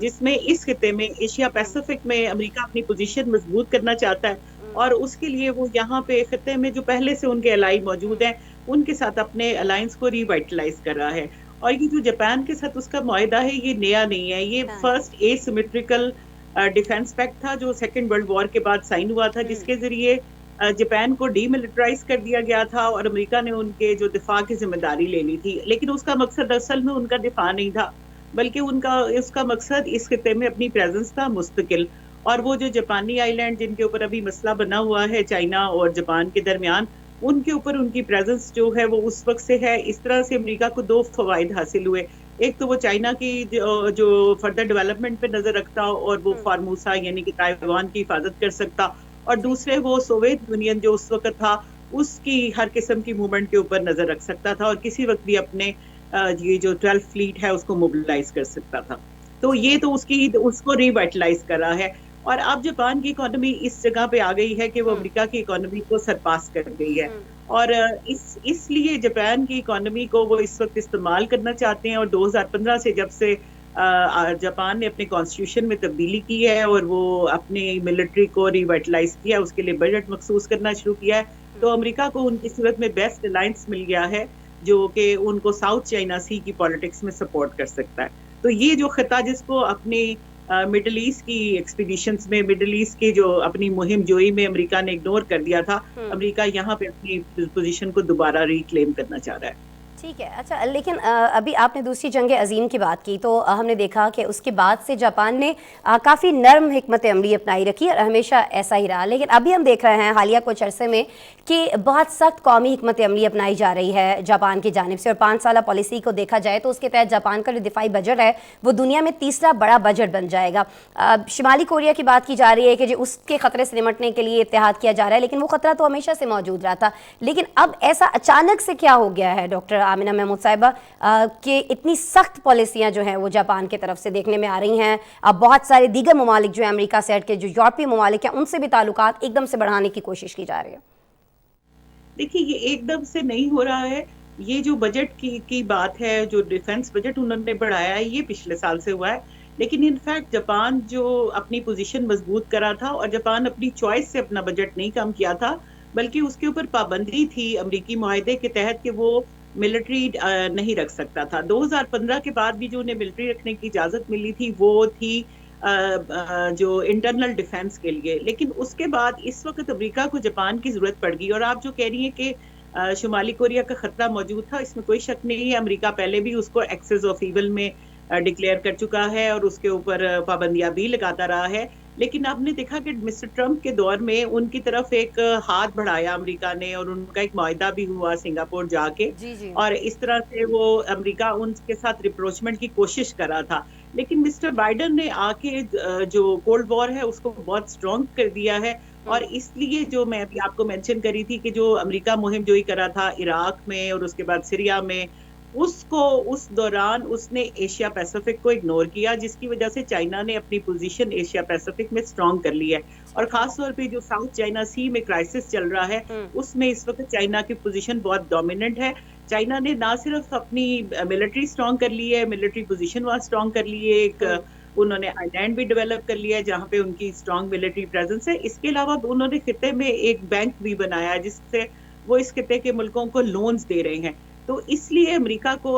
जिसमें इस खिते में एशिया पैसिफिक में अमेरिका अपनी पोजीशन मजबूत करना चाहता है, और उसके लिए वो यहाँ पे खिते में जो पहले से उनके अलाई मौजूद हैं उनके साथ अपने अलायंस को रिवाइटलाइज कर रहा है। और ये जो जापान के साथ उसका मुआहदा है ये नया नहीं है, ये फर्स्ट एसिमेट्रिकल डिफेंस पैक्ट था जो सेकेंड वर्ल्ड वॉर के बाद साइन हुआ था, जिसके जरिए जापान को डीमिलिटराइज कर दिया गया था और अमेरिका ने उनके जो दिफा की जिम्मेदारी ले ली थी। लेकिन उसका मकसद असल में उनका दिफा नहीं था, बल्कि उसका मकसद इस खिते में अपनी प्रेजेंस था मुस्तकिल। और वो जो जापानी आइलैंड जिनके ऊपर अभी मसला बना हुआ है चाइना और जापान के दरमियान, उनके ऊपर उनकी प्रेजेंस जो है वो उस वक्त से है। इस तरह से अमेरिका को 2 फवाइद हासिल हुए, एक तो वो चाइना की जो फर्दर डेवलपमेंट पे नजर रखता और वो फार्मूसा यानी कि ताइवान की हिफाजत कर सकता, और दूसरे वो सोवियत यूनियन जो उस वक्त था उसकी हर किस्म की मूवमेंट के ऊपर नजर रख सकता था और किसी वक्त भी अपने ये जो 12 फ्लीट है उसको मोबिलाइज कर सकता था। तो ये तो उसको रिवाइटलाइज कर रहा है। और अब जापान की इकोनॉमी इस जगह पे आ गई है कि वो अमेरिका की इकोनॉमी को सरपास कर गई है, और इसलिए जापान की इकोनॉमी को वो इस वक्त इस्तेमाल करना चाहते हैं। और 2015 से जब से जापान ने अपने कॉन्स्टिट्यूशन में तब्दीली की है और वो अपने मिलिट्री को रिवाइटलाइज किया, उसके लिए बजट मखसूस करना शुरू किया है, तो अमेरिका को उनकी सूरत में बेस्ट अलायंस मिल गया है जो कि उनको साउथ चाइना सी की पॉलिटिक्स में सपोर्ट कर सकता है। तो ये जो खिता जिसको अपनी मिडल ईस्ट की एक्सपीडिशंस में, मिडल ईस्ट की जो अपनी मुहिम जोई में अमेरिका ने इग्नोर कर दिया था, अमेरिका यहाँ पे अपनी पोजीशन को दोबारा रिक्लेम करना चाह रहा है। ठीक है। अच्छा, लेकिन अभी आपने दूसरी जंग अजीम की बात की, तो हमने देखा कि उसके बाद से जापान ने काफ़ी नरम हिकमत अमली अपनाई रखी और हमेशा ऐसा ही रहा। लेकिन अभी हम देख रहे हैं हालिया कुछ अरसे में कि बहुत सख्त कौमी हिकमत अमली अपनाई जा रही है जापान की जानिब से, और 5 साला पॉलिसी को देखा जाए तो उसके तहत जापान का जो दिफाई बजट है वो दुनिया में तीसरा बड़ा बजट बन जाएगा। शुमाली कोरिया की बात की जा रही है कि जो उसके ख़तरे से निपटने के लिए इत्तेहाद किया जा रहा है, लेकिन वो ख़तरा तो हमेशा से मौजूद रहा था। लेकिन अब ऐसा अचानक से क्या हो गया है डॉक्टर आमिना महमूद साहिबा कि इतनी सख्त पॉलिसियां जो हैं वो जापान की तरफ से देखने में आ रही हैं? अब बहुत सारे दीगर ममालिक जो है अमेरिका से हट के जो यूरोपीय ममालिक हैं उनसे भी ताल्लुकात एकदम से बढ़ाने की कोशिश की जा रही है। देखिए, ये एकदम से नहीं हो रहा है। ये जो बजट की बात है, जो डिफेंस बजट उन्होंने बढ़ाया है, ये पिछले साल से हुआ है। लेकिन इनफैक्ट जापान जो अपनी पोजीशन मजबूत करा था, और जापान अपनी चॉइस से अपना बजट नहीं कम किया था, बल्कि उसके ऊपर पाबंदी थी अमेरिकी मुआहदे के तहत कि वो मिलिट्री नहीं रख सकता था। 2015 के बाद भी जो उन्हें मिलिट्री रखने की इजाजत मिली थी वो थी जो इंटरनल डिफेंस के लिए। लेकिन उसके बाद इस वक्त अमेरिका को जापान की जरूरत पड़ गई। और आप जो कह रही हैं कि शुमाली कोरिया का खतरा मौजूद था, इसमें कोई शक नहीं है। अमेरिका पहले भी उसको एक्सेस ऑफ ईवल में डिक्लेयर कर चुका है और उसके ऊपर पाबंदियां भी लगाता रहा है। लेकिन आपने देखा कि मिस्टर ट्रंप के दौर में उनकी तरफ एक हाथ बढ़ाया अमेरिका ने, और उनका एक मुआहदा भी हुआ सिंगापुर जाके, और इस तरह से वो अमेरिका उनके साथ रिप्रोचमेंट की कोशिश कर रहा था। लेकिन मिस्टर बाइडन ने आके जो कोल्ड वॉर है उसको बहुत स्ट्रॉन्ग कर दिया है। और इसलिए जो मैं अभी आपको मेंशन करी थी कि जो अमेरिका मुहिम जोई करा था इराक में और उसके बाद सीरिया में, उसको उस दौरान उसने एशिया पैसिफिक को इग्नोर किया, जिसकी वजह से चाइना ने अपनी पोजीशन एशिया पैसिफिक में स्ट्रॉन्ग कर ली है। और खास तौर पे जो साउथ चाइना सी में क्राइसिस चल रहा है उसमें इस वक्त चाइना की पोजीशन बहुत डोमिनेंट है। चाइना ने ना सिर्फ अपनी मिलिट्री स्ट्रॉन्ग कर ली है, मिलिट्री पोजीशन वहाँ स्ट्रॉन्ग कर ली है, एक उन्होंने आइलैंड भी डेवलप कर लिया है जहाँ पे उनकी स्ट्रॉन्ग मिलिट्री प्रेजेंस है। इसके अलावा उन्होंने खिते में एक बैंक भी बनाया है जिससे वो इस खिते के मुल्कों को लोन्स दे रहे हैं। तो इसलिए अमेरिका को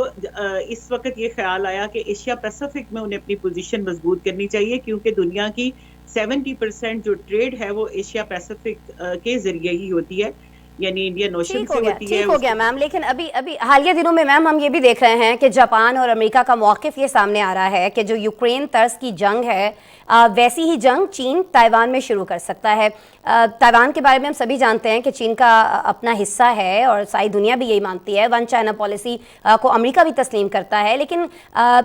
इस वक्त ये ख्याल आया कि एशिया पैसिफिक में उन्हें अपनी पोजीशन मजबूत करनी चाहिए, क्योंकि दुनिया की 70% जो ट्रेड है वो एशिया पैसिफिक के जरिए ही होती है। یعنی انڈین اوشن ٹھیک سے ہو گیا ہوتی ہے. ٹھیک ہو گیا میم. لیکن ابھی حالیہ دنوں میں میم ہم یہ بھی دیکھ رہے ہیں کہ جاپان اور امریکہ کا موقف یہ سامنے آ رہا ہے کہ جو یوکرین طرز کی جنگ ہے ویسی ہی جنگ چین تائیوان میں شروع کر سکتا ہے. تائیوان کے بارے میں ہم سبھی جانتے ہیں کہ چین کا اپنا حصہ ہے اور ساری دنیا بھی یہی مانتی ہے. ون چائنا پالیسی کو امریکہ بھی تسلیم کرتا ہے, لیکن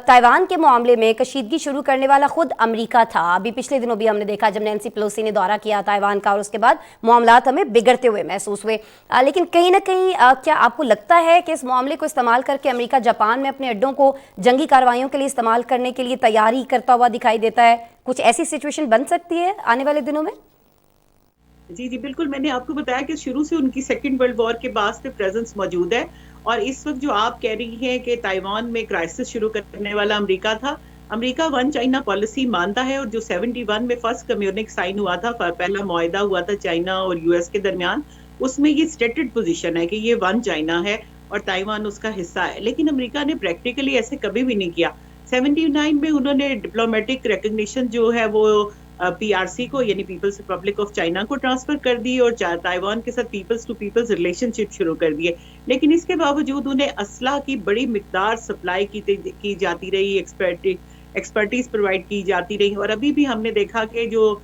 تائیوان کے معاملے میں کشیدگی شروع کرنے والا خود امریکہ تھا. ابھی پچھلے دنوں بھی ہم نے دیکھا جب نینسی پیلوسی نے دورہ کیا تائیوان کا اور اس کے بعد معاملات ہمیں بگڑتے ہوئے محسوس ہوئے. لیکن کہیں نہ کہیں کیا آپ کو لگتا ہے کہ اس معاملے کو استعمال کر کے امریکہ جاپان میں اپنے اڈوں کو جنگی کارروائیوں کے لیے استعمال کرنے کے لیے تیاری کرتا ہوا دکھائی دیتا ہے؟ کچھ ایسی سچویشن بن سکتی ہے آنے والے دنوں میں؟ جی بالکل. میں نے آپ کو بتایا کہ شروع سے ان کی سیکنڈ ورلڈ وار کے بعد سے پریزنس موجود ہے, اور اس وقت جو آپ کہہ رہی ہیں کہ تائیوان میں کرائسس شروع کرنے والا امریکہ تھا, امریکہ ون چائنا پالیسی مانتا ہے, اور جو 71 میں فرسٹ کمیونک سائن ہوا تھا, پہلا معاہدہ ہوا تھا چائنا اور یو ایس کے درمیان, اس میں یہ اسٹیٹڈ پوزیشن ہے کہ یہ ون چائنا ہے اور تائیوان اس کا حصہ ہے. لیکن امریکہ نے پریکٹیکلی ایسے کبھی بھی نہیں کیا. 79 میں انہوں نے ڈپلومیٹک ریکگنیشن جو ہے وہ پی آر سی کو یعنی پیپلز ریپبلک آف چائنا کو ٹرانسفر کر دی, اور تائیوان کے ساتھ پیپلز ٹو پیپلز ریلیشن شپ شروع کر دیے. لیکن اس کے باوجود انہیں اسلحہ کی بڑی مقدار سپلائی کی جاتی رہی, ایکسپرٹیز پرووائڈ کی جاتی رہی. اور ابھی بھی ہم نے دیکھا کہ جو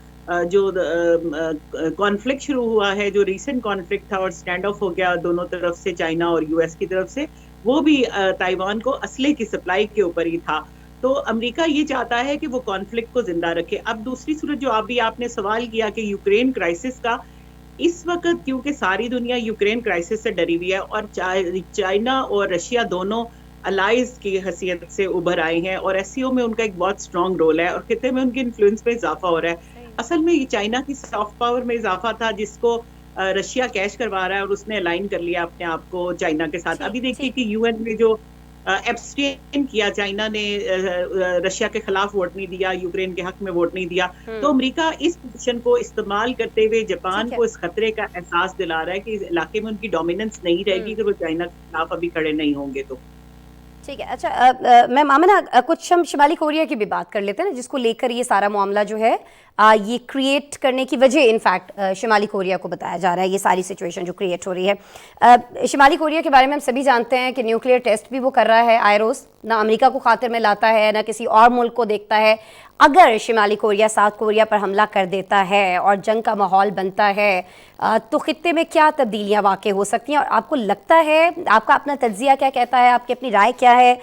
کانفلکٹ شروع ہوا ہے, جو ریسنٹ کانفلکٹ تھا اور سٹینڈ آف ہو گیا دونوں طرف سے, چائنا اور یو ایس کی طرف سے, وہ بھی تائیوان کو اسلحے کی سپلائی کے اوپر ہی تھا. تو امریکہ یہ چاہتا ہے کہ وہ کانفلکٹ کو زندہ رکھے. اب دوسری صورت جو آپ نے سوال کیا کہ یوکرین کرائسس کا, اس وقت کیونکہ ساری دنیا یوکرین کرائسس سے ڈری ہوئی ہے, اور چائنا اور رشیا دونوں الائز کی حیثیت سے ابھر آئے ہیں, اور ایس سی او میں ان کا ایک بہت اسٹرانگ رول ہے, اور خطے میں ان کے انفلوئنس میں اضافہ ہو رہا ہے. اصل میں یہ چائنا کی سافٹ پاور میں اضافہ تھا جس کو رشیا کیش کروا رہا ہے, اور اس نے الائن کر لیا اپنے آپ کو چائنا کے ساتھ. ابھی دیکھیے کہ یو این میں جو ایبسٹین کیا, چائنا نے رشیا کے خلاف ووٹ نہیں دیا, یوکرین کے حق میں ووٹ نہیں دیا, تو امریکہ اس پوزیشن کو استعمال کرتے ہوئے جاپان کو اس خطرے کا احساس دلا رہا ہے کہ اس علاقے میں ان کی ڈومیننس نہیں رہے گی کہ وہ چائنا کے خلاف ابھی کھڑے نہیں ہوں گے. تو ٹھیک ہے. اچھا میم آمنہ, کچھ ہم شمالی کوریا کی بھی بات کر لیتے ہیں نا, جس کو لے کر یہ سارا معاملہ جو ہے یہ کریٹ کرنے کی وجہ انفیکٹ شمالی کوریا کو بتایا جا رہا ہے, یہ ساری سچویشن جو کریٹ ہو رہی ہے. شمالی کوریا کے بارے میں ہم سبھی جانتے ہیں کہ نیوکلیئر ٹیسٹ بھی وہ کر رہا ہے آئے روز, نہ امریکہ کو خاطر میں لاتا ہے نہ کسی اور ملک کو دیکھتا ہے. اگر شمالی کوریا ساؤتھ کوریا پر حملہ کر دیتا ہے اور جنگ کا ماحول بنتا ہے تو خطے میں کیا تبدیلیاں واقع ہو سکتی ہیں, اور آپ کو لگتا ہے, آپ کا اپنا تجزیہ کیا کہتا ہے, آپ کی اپنی رائے کیا ہے,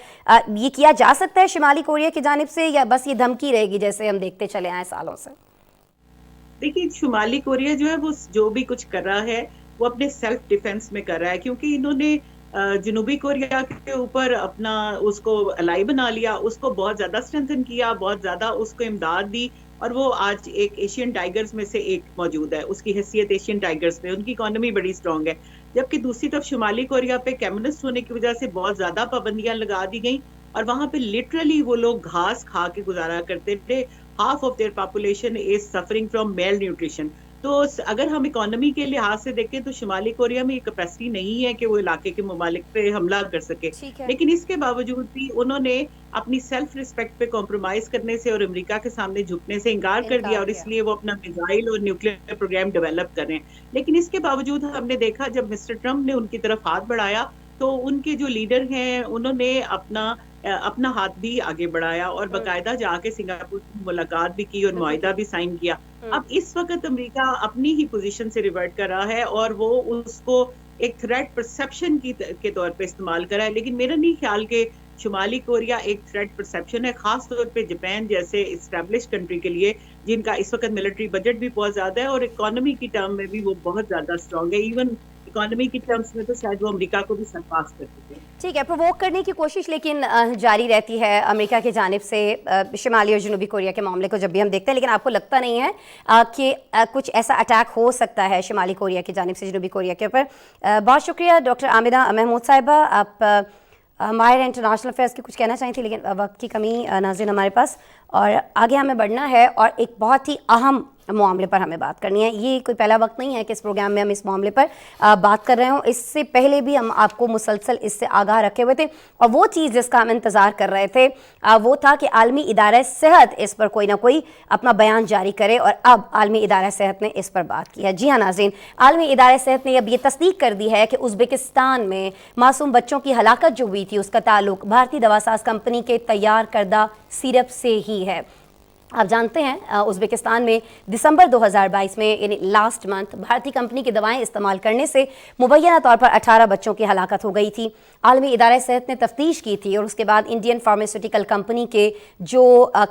یہ کیا جا سکتا ہے شمالی کوریا کی جانب سے, یا بس یہ دھمکی رہے گی جیسے ہم دیکھتے چلے آئے سالوں سے؟ دیکھیے شمالی کوریا جو ہے وہ جو بھی کچھ کر رہا ہے وہ اپنے سیلف ڈیفense میں کر رہا ہے, کیونکہ انہوں نے جنوبی کوریا کے اوپر اپنا اس کو الائی بنا لیا, اس کو بہت زیادہ اسٹرینتھن کیا, بہت زیادہ اس کو امداد دی, اور وہ آج ایک ایشین ٹائیگرز میں سے ایک موجود ہے, اس کی حیثیت ایشین ٹائیگرز میں, ان کی اکانومی بڑی اسٹرانگ ہے. جبکہ دوسری طرف شمالی کوریا پہ کمیونسٹ ہونے کی وجہ سے بہت زیادہ پابندیاں لگا دی گئیں, اور وہاں پہ لٹرلی وہ لوگ گھاس کھا کے گزارا کرتے تھے. half of their population is suffering from malnutrition. تو اگر ہم اکانومی کے لحاظ سے دیکھیں تو شمالی کوریا میں یہ کیپیسٹی نہیں ہے کہ وہ علاقے کے ممالک پہ حملہ کر سکے, لیکن اس کے باوجود بھی انہوں نے اپنی سیلف ریسپیکٹ پہ کمپرومائز کرنے سے اور امریکہ کے سامنے جھکنے سے انکار کر دیا, اور اس لیے وہ اپنا میزائل اور نیوکلیئر پروگرام ڈیولپ کر رہے ہیں. لیکن اس کے باوجود ہم نے دیکھا جب مسٹر ٹرمپ نے ان کی طرف ہاتھ بڑھایا تو ان کے جو لیڈر ہیں انہوں نے اپنا ہاتھ بھی آگے بڑھایا, اور باقاعدہ جا کے سنگاپور کی ملاقات بھی کی اور معاہدہ بھی سائن کیا. اب اس وقت امریکہ اپنی ہی پوزیشن سے ریورٹ کر رہا ہے, اور وہ اس کو ایک تھریٹ پرسیپشن کے طور پہ استعمال کر رہا ہے. لیکن میرا نہیں خیال کہ شمالی کوریا ایک تھریٹ پرسیپشن ہے, خاص طور پہ جاپان جیسے اسٹیبلش کنٹری کے لیے, جن کا اس وقت ملٹری بجٹ بھی بہت زیادہ ہے اور اکانومی کی ٹرم میں بھی وہ بہت زیادہ اسٹرانگ ہے. ایون اکانومی کی ٹرمز میں تو شاید وہ امریکہ کو بھی سرپاس کر چکے ہیں. ٹھیک ہے, پرووک کرنے کی کوشش لیکن جاری رہتی ہے امریکہ کی جانب سے شمالی اور جنوبی کوریا کے معاملے کو جب بھی ہم دیکھتے ہیں. لیکن آپ کو لگتا نہیں ہے کہ کچھ ایسا اٹیک ہو سکتا ہے شمالی کوریا کی جانب سے جنوبی کوریا کے اوپر؟ بہت شکریہ ڈاکٹر عامدہ محمود صاحبہ, آپ ماہر انٹرنیشنل افیئرس کی کچھ کہنا چاہی تھی, لیکن وقت کی کمی ناظرین ہمارے پاس, اور آگے ہمیں بڑھنا ہے اور ایک بہت ہی اہم मामले पर हमें बात करनी है। ये कोई पहला वक्त नहीं है कि इस प्रोग्राम में हम इस मामले पर बात कर रहे हों। इससे पहले भी हम आपको मुसलसल इससे आगाह रखे हुए थे, और वो चीज़ जिसका हम इंतज़ार कर रहे थे वो था कि आलमी इदारा सेहत इस पर कोई ना कोई अपना बयान जारी करे, और अब आलमी इदारा सेहत ने इस पर बात की है। जी हाँ नाज़रीन, आलमी इदारा सेहत ने अब ये तस्दीक कर दी है कि उज़्बेकिस्तान में मासूम बच्चों की हलाकत जो हुई थी उसका ताल्लुक भारतीय दवासाज कंपनी के तैयार करदा सिरप से ही है। आप जानते हैं उज़्बेकिस्तान में दिसंबर 2022 में यानी लास्ट मंथ भारतीय कंपनी की दवाएं इस्तेमाल करने से मुबैना तौर पर 18 बच्चों की हलाकत हो गई थी। आलमी इदारा सेहत ने तफ्तीश की थी और उसके बाद इंडियन फार्मास्यूटिकल कंपनी के जो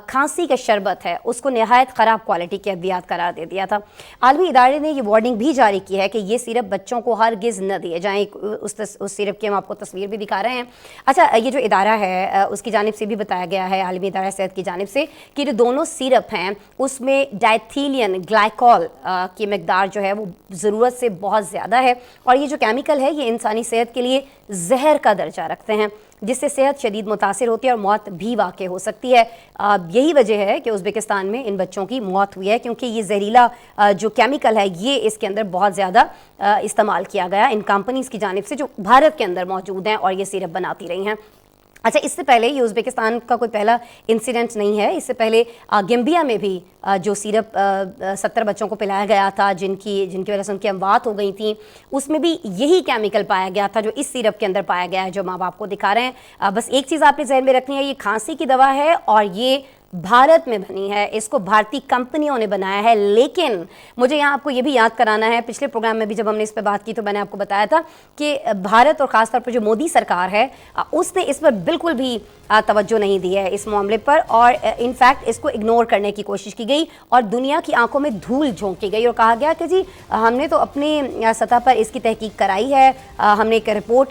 खांसी का शरबत है उसको नहायत ख़राब क्वालिटी के अद्वियात करार दे दिया था। आलमी इदारे ने ये वार्निंग भी जारी की है कि ये सिरप बच्चों को हरगिज़ न दिए जाएँ। उस सिरप की हम आपको तस्वीर भी दिखा रहे हैं। अच्छा, ये जो इदारा है उसकी जानिब से भी बताया गया है, आलमी इदारा सेहत की जानिब से, कि जो दोनों सिरप हैं उसमें डायथिलियन ग्लाइकॉल की मिकदार जो है वो ज़रूरत से बहुत ज़्यादा है, और ये जो केमिकल है ये इंसानी सेहत के लिए जहर का दर्जा रखते हैं, जिससे सेहत शदीद मुतासिर होती है और मौत भी वाक़ हो सकती है। यही वजह है कि उज़्बेकिस्तान में इन बच्चों की मौत हुई है, क्योंकि ये जहरीला जो केमिकल है ये इसके अंदर बहुत ज़्यादा इस्तेमाल किया गया इन कंपनीज़ की जानिब से जो भारत के अंदर मौजूद हैं और ये सिरप बनाती रही हैं। अच्छा, इससे पहले ये उज़्बेकिस्तान का कोई पहला इंसिडेंट नहीं है। इससे पहले गैम्बिया में भी जो सिरप 70 बच्चों को पिलाया गया था जिनकी वजह से उनकी अमवात हो गई थी, उसमें भी यही केमिकल पाया गया था जो इस सिरप के अंदर पाया गया है, जो माँ बाप को दिखा रहे हैं। बस एक चीज़ आपने ज़हन में रखनी है, ये खांसी की दवा है और ये भारत में बनी है, इसको भारतीय कंपनियों ने बनाया है। लेकिन मुझे यहाँ आपको ये भी याद कराना है, पिछले प्रोग्राम में भी जब हमने इस पर बात की तो मैंने आपको बताया था कि भारत और ख़ासतौर पर जो मोदी सरकार है उसने इस पर बिल्कुल भी तवज्जो नहीं दी है इस मामले पर, और इनफैक्ट इसको इग्नोर करने की कोशिश की गई और दुनिया की आंखों में धूल झोंकी गई और कहा गया कि जी हमने तो अपनी सतह पर इसकी तहकीक कराई है, हमने एक रिपोर्ट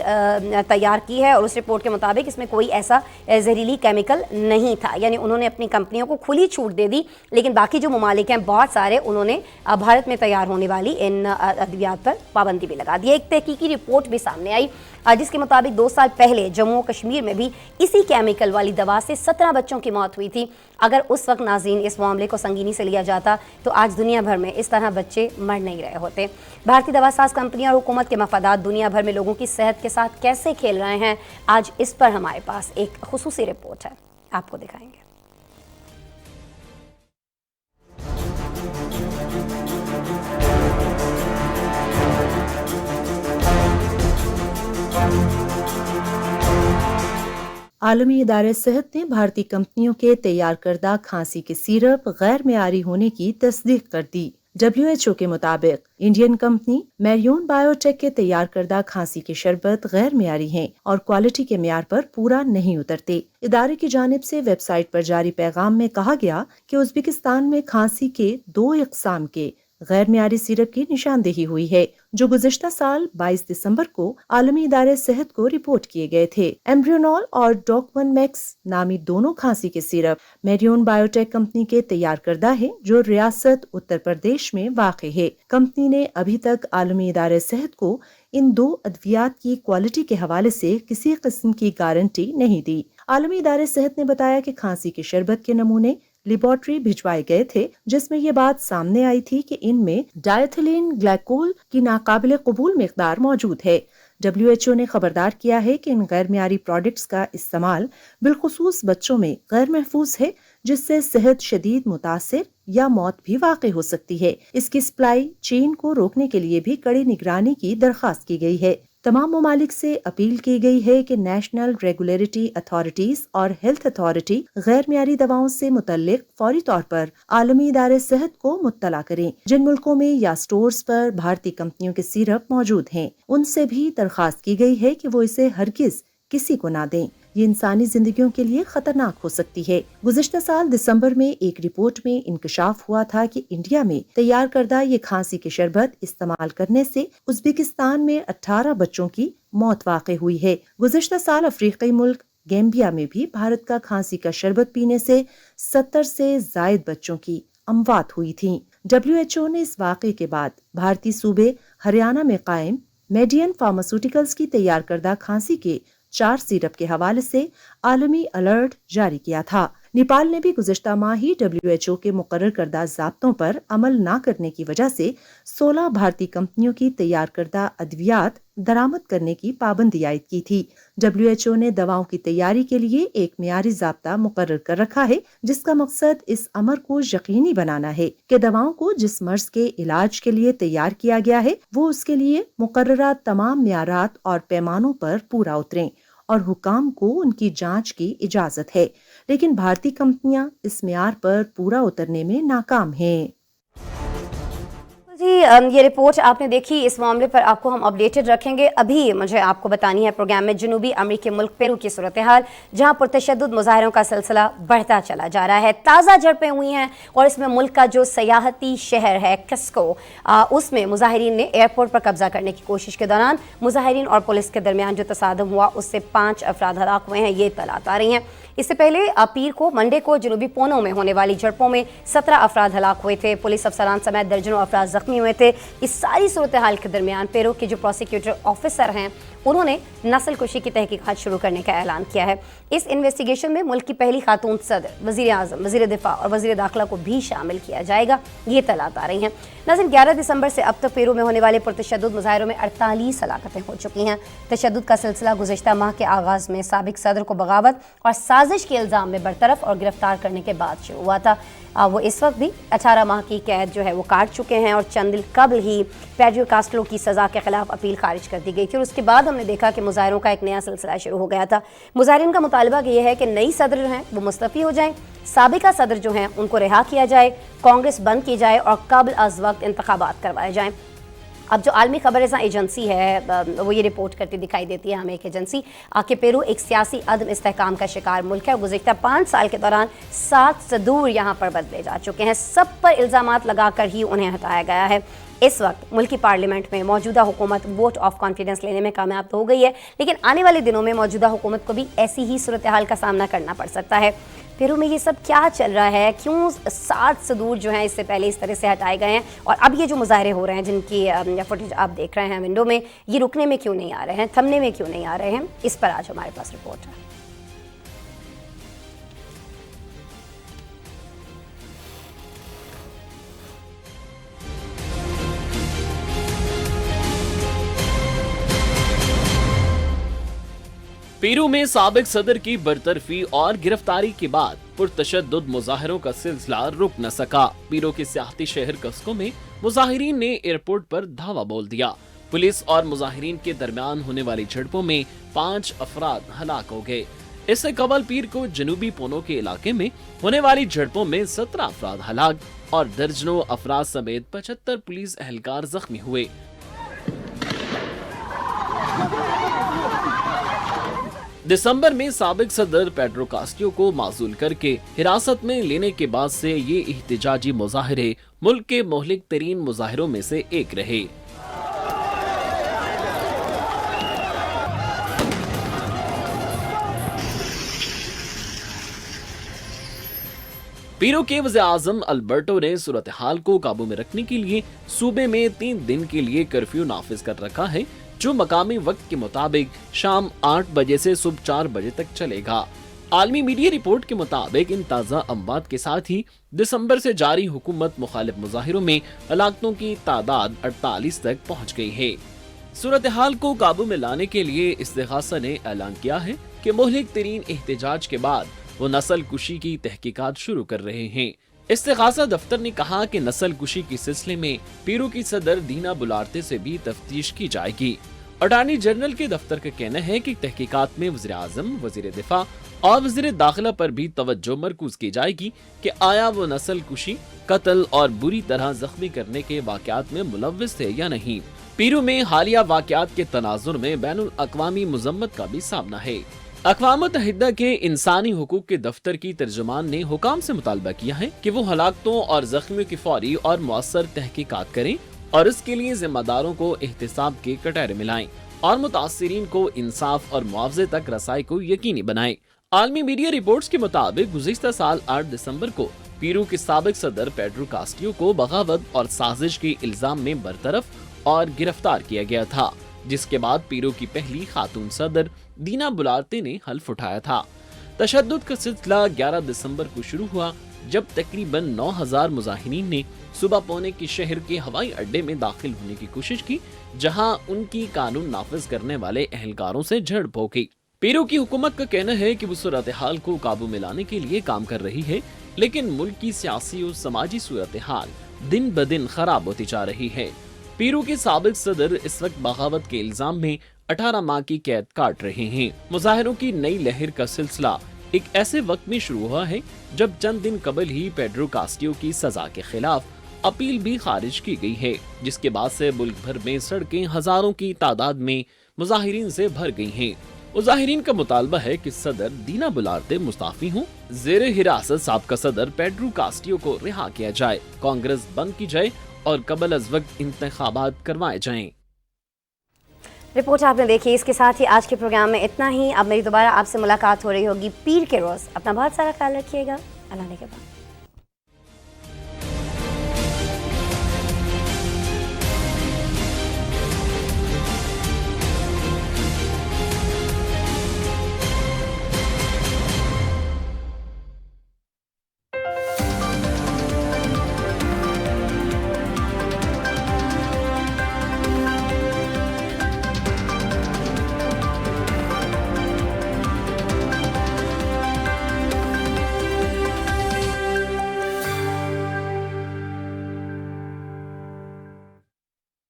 तैयार की है और उस रिपोर्ट के मुताबिक इसमें कोई ऐसा जहरीली केमिकल नहीं था। यानी उन्होंने अपनी कंपनियों को खुली छूट दे दी, लेकिन बाकी जो ममालिक हैं बहुत सारे, उन्होंने भारत में तैयार होने वाली इन अद्वियात पर पाबंदी भी लगा दी। एक तहकीकी रिपोर्ट भी सामने आई जिसके मुताबिक 2 साल पहले जम्मू कश्मीर में भी इसी केमिकल वाली दवा से 17 बच्चों की मौत हुई थी। अगर उस वक्त नाज़रीन इस मामले को संगीनी से लिया जाता तो आज दुनिया भर में इस तरह बच्चे मर नहीं रहे होते। भारतीय दवासाज कंपनियां और हुकूमत के मफादात दुनिया भर में लोगों की सेहत के साथ कैसे खेल रहे हैं, आज इस पर हमारे पास एक खुसूसी रिपोर्ट है, आपको दिखाएंगे। आलमी इदारे सेहत ने भारतीय कंपनियों के तैयार करदा खांसी के सिरप गैर मेयारी होने की तस्दीक कर दी। WHO के मुताबिक इंडियन कंपनी मैरियन बायोटेक के तैयार करदा खांसी के शरबत गैर मेयारी हैं और क्वालिटी के मेयार पर पूरा नहीं उतरते। इदारे की जानिब से वेबसाइट पर जारी पैगाम में कहा गया कि उज़्बेकिस्तान में खांसी के 2 इक़साम के गैर मेयारी सिरप की निशानदेही हुई है, जो गुज़िश्ता साल 22 दिसंबर को आलमी इदारे सेहत को रिपोर्ट किए गए थे। एम्ब्रियोनॉल और डॉकवन मैक्स नामी दोनों खांसी के सिरप मैरियन बायोटेक कंपनी के तैयार करदा है, जो रियासत उत्तर प्रदेश में वाक़ है। कंपनी ने अभी तक आलमी इदारे सेहत को इन 2 अद्वियात की क्वालिटी के हवाले से किसी किस्म की गारंटी नहीं दी। आलमी इदारे सेहत ने बताया कि खांसी के शरबत के नमूने लेबोरेटरी भिजवाए गए थे, जिसमें यह बात सामने आई थी कि इनमें डायथिलीन ग्लाइकोल की नाकाबिले कबूल मिकदार मौजूद है। WHO ने खबरदार किया है कि इन गैर मियारी प्रोडक्ट्स का इस्तेमाल बिलखुसूस बच्चों में गैर महफूज है, जिससे सेहत शदीद मुतासिर या मौत भी वाक़ हो सकती है। इसकी सप्लाई चेन को रोकने के लिए भी कड़ी निगरानी की दरख्वास्त की गई है। तमाम ममालिक से अपील की गई है कि नेशनल रेगुलेटरी अथॉरिटीज और हेल्थ अथॉरिटी गैर मियारी दवाओं से मुतल्लिक फौरी तौर पर आलमी इदारे सेहत को मुत्तला करें। जिन मुल्कों में या स्टोर्स पर भारतीय कंपनियों के सिरप मौजूद हैं, उनसे भी दरख्वास्त की गई है कि वो इसे हरगिज किसी को ना दें। ये इंसानी जिंदगियों के लिए खतरनाक हो सकती है। गुज़िश्ता साल दिसंबर में एक रिपोर्ट में इंकशाफ हुआ था कि इंडिया में तैयार करदा ये खांसी के शरबत इस्तेमाल करने से उज़्बेकिस्तान में 18 बच्चों की मौत वाक़ हुई है। गुज़िश्ता साल अफ्रीकी मुल्क गैम्बिया में भी भारत का खांसी का शरबत पीने से 70 से ज़ायद बच्चों की अमवात हुई थी। WHO ने इस वाक़े के बाद भारतीय सूबे हरियाणा में कायम मेडियन फार्मास्यूटिकल्स की तैयार करदा खांसी के 4 सिरप के हवाले से आलमी अलर्ट जारी किया था। नेपाल ने भी गुज़िश्ता माह ही WHO के मुकर्रर करदा ज़ाब्तों पर अमल न करने की वजह से 16 भारतीय कंपनियों की तैयार करदा अद्वियात दरामद करने की पाबंदी आयद की थी। WHO ने दवाओं की तैयारी के लिए एक मियारी ज़ाब्ता मुकर्रर कर रखा है, जिसका मकसद इस अमर को यकीनी बनाना है कि दवाओं को जिस मर्ज के इलाज के लिए तैयार किया गया है वो उसके लिए मुकर्ररा तमाम मियारात और पैमानों पर पूरा उतरें और हुकाम को उनकी जांच की इजाजत है, लेकिन भारतीय कंपनियां इस मियार पर पूरा उतरने में नाकाम हैं। जी, ये रिपोर्ट आपने देखी, इस मामले पर आपको हम अपडेटेड रखेंगे। अभी मुझे आपको बतानी है प्रोग्राम में जनूबी अमेरिकी मुल्क पेरू की सूरत हाल, जहां पुरतशद्दुद मुजाहरों का सिलसिला बढ़ता चला जा रहा है। ताज़ा झड़पें हुई हैं और इसमें मुल्क का जो सयाहती शहर है किस्को, उसमें मुजाहिरीन ने एयरपोर्ट पर कब्जा करने की कोशिश के दौरान मुजाहिरीन और पुलिस के दरमियान जो तसादम हुआ उससे 5 अफराद हलाक हुए हैं, ये इत्तलात आ रही हैं। इससे पहले पीर को मंडे को जनूबी पोनो में होने वाली झड़पों में 17 अफराद हलाक हुए थे, पुलिस अफसरान समेत दर्जनों अफराद जख्मी हुए थे। इस सारी सूरत हाल के दरमियान पेरू के जो प्रोसिक्यूटर ऑफिसर हैं उन्होंने नस्ल कुशी की तहकीकात शुरू करने का ऐलान किया है। इस इन्वेस्टिगेशन में मुल्क की पहली खातून सदर, वज़ीर आज़म, वज़ीर दिफा और वज़ीर दाखिला को भी शामिल किया जाएगा, ये इत्तलात आ रही हैं। नाज़रीन, 11 दिसंबर से अब तक पेरू में होने वाले पुरतशद्दुद मुजाहिरों में 48 हलाकतें हो चुकी हैं। तशद्दुद का सिलसिला गुज़िश्ता माह के आगाज़ में साबिक सदर को बगावत और साजिश के इल्ज़ाम में बरतरफ और गिरफ्तार करने के बाद शुरू हुआ था। वो इस वक्त भी 18 माह की कैद जो है वो काट चुके हैं और चंद दिन कबल ही पेड्रो कास्ट्रो की सज़ा के खिलाफ अपील खारिज कर दी गई थी और उसके बाद हमने देखा कि मुजाहिरों का एक नया सिलसिला शुरू हो गया था। मुजाहिरीन का मुतालबा ये है कि नई सदर जो हैं वो मुस्तफ़ी हो जाएं, साबिका सदर जो हैं उनको रिहा किया जाए, कांग्रेस बंद की जाए और कबल अज़ वक्त इंतखाबात करवाए जाएँ। अब जो आलमी खबर रसा एजेंसी है वो ये रिपोर्ट करती दिखाई देती है हमें, एक एजेंसी कि पेरू एक सियासी अदम इस्तेहकाम का शिकार मुल्क है। गुज़िश्ता 5 साल के दौरान 7 सदूर यहाँ पर बदले जा चुके हैं, सब पर इल्ज़ामात लगाकर ही उन्हें हटाया गया है। इस वक्त मुल्क की पार्लियामेंट में मौजूदा हुकूमत वोट ऑफ कॉन्फिडेंस लेने में कामयाब तो हो गई है, लेकिन आने वाले दिनों में मौजूदा हुकूमत को भी ऐसी ही सूरत हाल का सामना करना पड़ सकता है। पेरू में ये सब क्या चल रहा है, क्यों 7 सदूर जो हैं इससे पहले इस तरह से हटाए गए हैं और अब ये जो मुजाहरे हो रहे हैं जिनकी फुटेज आप देख रहे हैं विंडो में, ये रुकने में क्यों नहीं आ रहे हैं, थमने में क्यों नहीं आ रहे हैं, इस पर आज हमारे पास रिपोर्ट है। पेरू में साबिक सदर की बरतरफी और गिरफ्तारी के बाद पुरतशद्दुद मुजाहिरों का सिलसिला रुक न सका। पेरू के सियाहती शहर कस्को में मुजाहिरीन ने एयरपोर्ट पर धावा बोल दिया। पुलिस और मुजाहिरीन के दरमियान होने वाली झड़पों में 5 अफराद हलाक हो गए। इससे कबल पीर को जनूबी पोनो के इलाके में होने वाली झड़पों में 17 अफराद हलाक और दर्जनों अफराद समेत 75 पुलिस एहलकार जख्मी हुए। दिसंबर में साबिक सदर पेड्रो कास्ट्रो को माजूल करके हिरासत में लेने के बाद से ये एहतिजाजी मुजाहिरे मुल्क के मोहलिक तरीन मुजाहिरों में से एक रहे। पेरू के वज़ीर आज़म अल्बर्टो ने सूरत हाल को काबू में रखने के लिए सूबे में 3 दिन के लिए कर्फ्यू नाफिज कर रखा है, जो मकामी वक्त के मुताबिक शाम 8 बजे से सुबह 4 बजे तक चलेगा। आलमी मीडिया रिपोर्ट के मुताबिक इन ताज़ा अम्बात के साथ ही दिसंबर से जारी हुकूमत मुखालिफ मुजाहिरों में हलाकतों की तादाद 48 तक पहुँच गई है। सूरत हाल को काबू में लाने के लिए इस्तिगासा ने ऐलान किया है कि मोहलिक तरीन एहतजाज के बाद वो नस्ल कुशी की तहकीकात शुरू कर रहे हैं। इस्तिगासा दफ्तर ने कहा कि नस्ल कुशी के सिलसिले में पेरू की सदर दीना बुलार्ते से भी तफ्तीश की जाएगी। अटॉर्नी जनरल के दफ्तर का कहना है कि तहकीकात में वज़ीर आज़म, वज़ीर दिफा और वज़ीर दाखिला पर भी तवज्जो मरकूज की जाएगी कि आया वो नस्ल कुशी, कत्ल और बुरी तरह जख्मी करने के वाक़यात में मुलव्विस थे या नहीं। पेरू में हालिया वाक़यात के तनाजुर में बैनुल अक़वामी मुज़म्मत का भी सामना है। अक़वाम मुत्तहिदा के इंसानी हुकूक के दफ्तर की तर्जुमान ने हुकाम से मुतालबा किया है कि वो हलाकतों और जख्मियों की फौरी और मौसर तहकीकात करें और इसके लिए जिम्मेदारों को एहतिसाब के कटहरे मिलाएं और मुतासिरीन को इंसाफ और मुआवजे तक रसाई को यकीनी बनाएं। आलमी मीडिया रिपोर्ट्स के मुताबिक गुज़िश्ता साल 8 दिसंबर को पेरू के साबिक सदर पेड्रो कास्ट्रो को बगावत और साजिश के इल्जाम में बरतरफ और गिरफ्तार किया गया था, जिसके बाद पेरू की पहली खातून सदर दीना बुलार्ते ने हल्फ उठाया था। तशद्दुद का सिलसिला 11 दिसंबर को शुरू हुआ जब तकरीबन 9000 मुजाहिरीन ने सुबह पौने के शहर के हवाई अड्डे में दाखिल होने की कोशिश की, जहां उनकी कानून नाफिज करने वाले एहलकारों से झड़प हो गई। पेरू की हुकूमत का कहना है कि वो सूरत हाल को काबू में लाने के लिए काम कर रही है, लेकिन मुल्क की सियासी और समाजी सूरत हाल दिन ब दिन खराब होती जा रही है। पेरू के साबिक सदर इस वक्त बगावत के इल्जाम में 18 माह की कैद काट रहे हैं। मुजाहिरों की नई लहर का सिलसिला एक ऐसे वक्त में शुरू हुआ है जब चंद दिन कबल ही पेड्रो कास्टियो की सजा के खिलाफ अपील भी खारिज की गई है, जिसके बाद से मुल्क भर में सड़कें हजारों की तादाद में मुजाहिरीन से भर गई हैं। मुजाहिरीन का मुतालबा है कि सदर दीना बुलाते मुस्ताफी हों, जेर हिरासत साबका सदर पेड्रो कास्टियो को रिहा किया जाए, कांग्रेस बंद की जाए और कबल अज वक्त इंतखाबात करवाए जाएं। रिपोर्ट आपने देखी। इसके साथ ही आज के प्रोग्राम में इतना ही। अब मेरी दोबारा आपसे मुलाकात हो रही होगी पीर के रोज़। अपना बहुत सारा ख्याल रखिएगा। अल्लाह ने के बाद।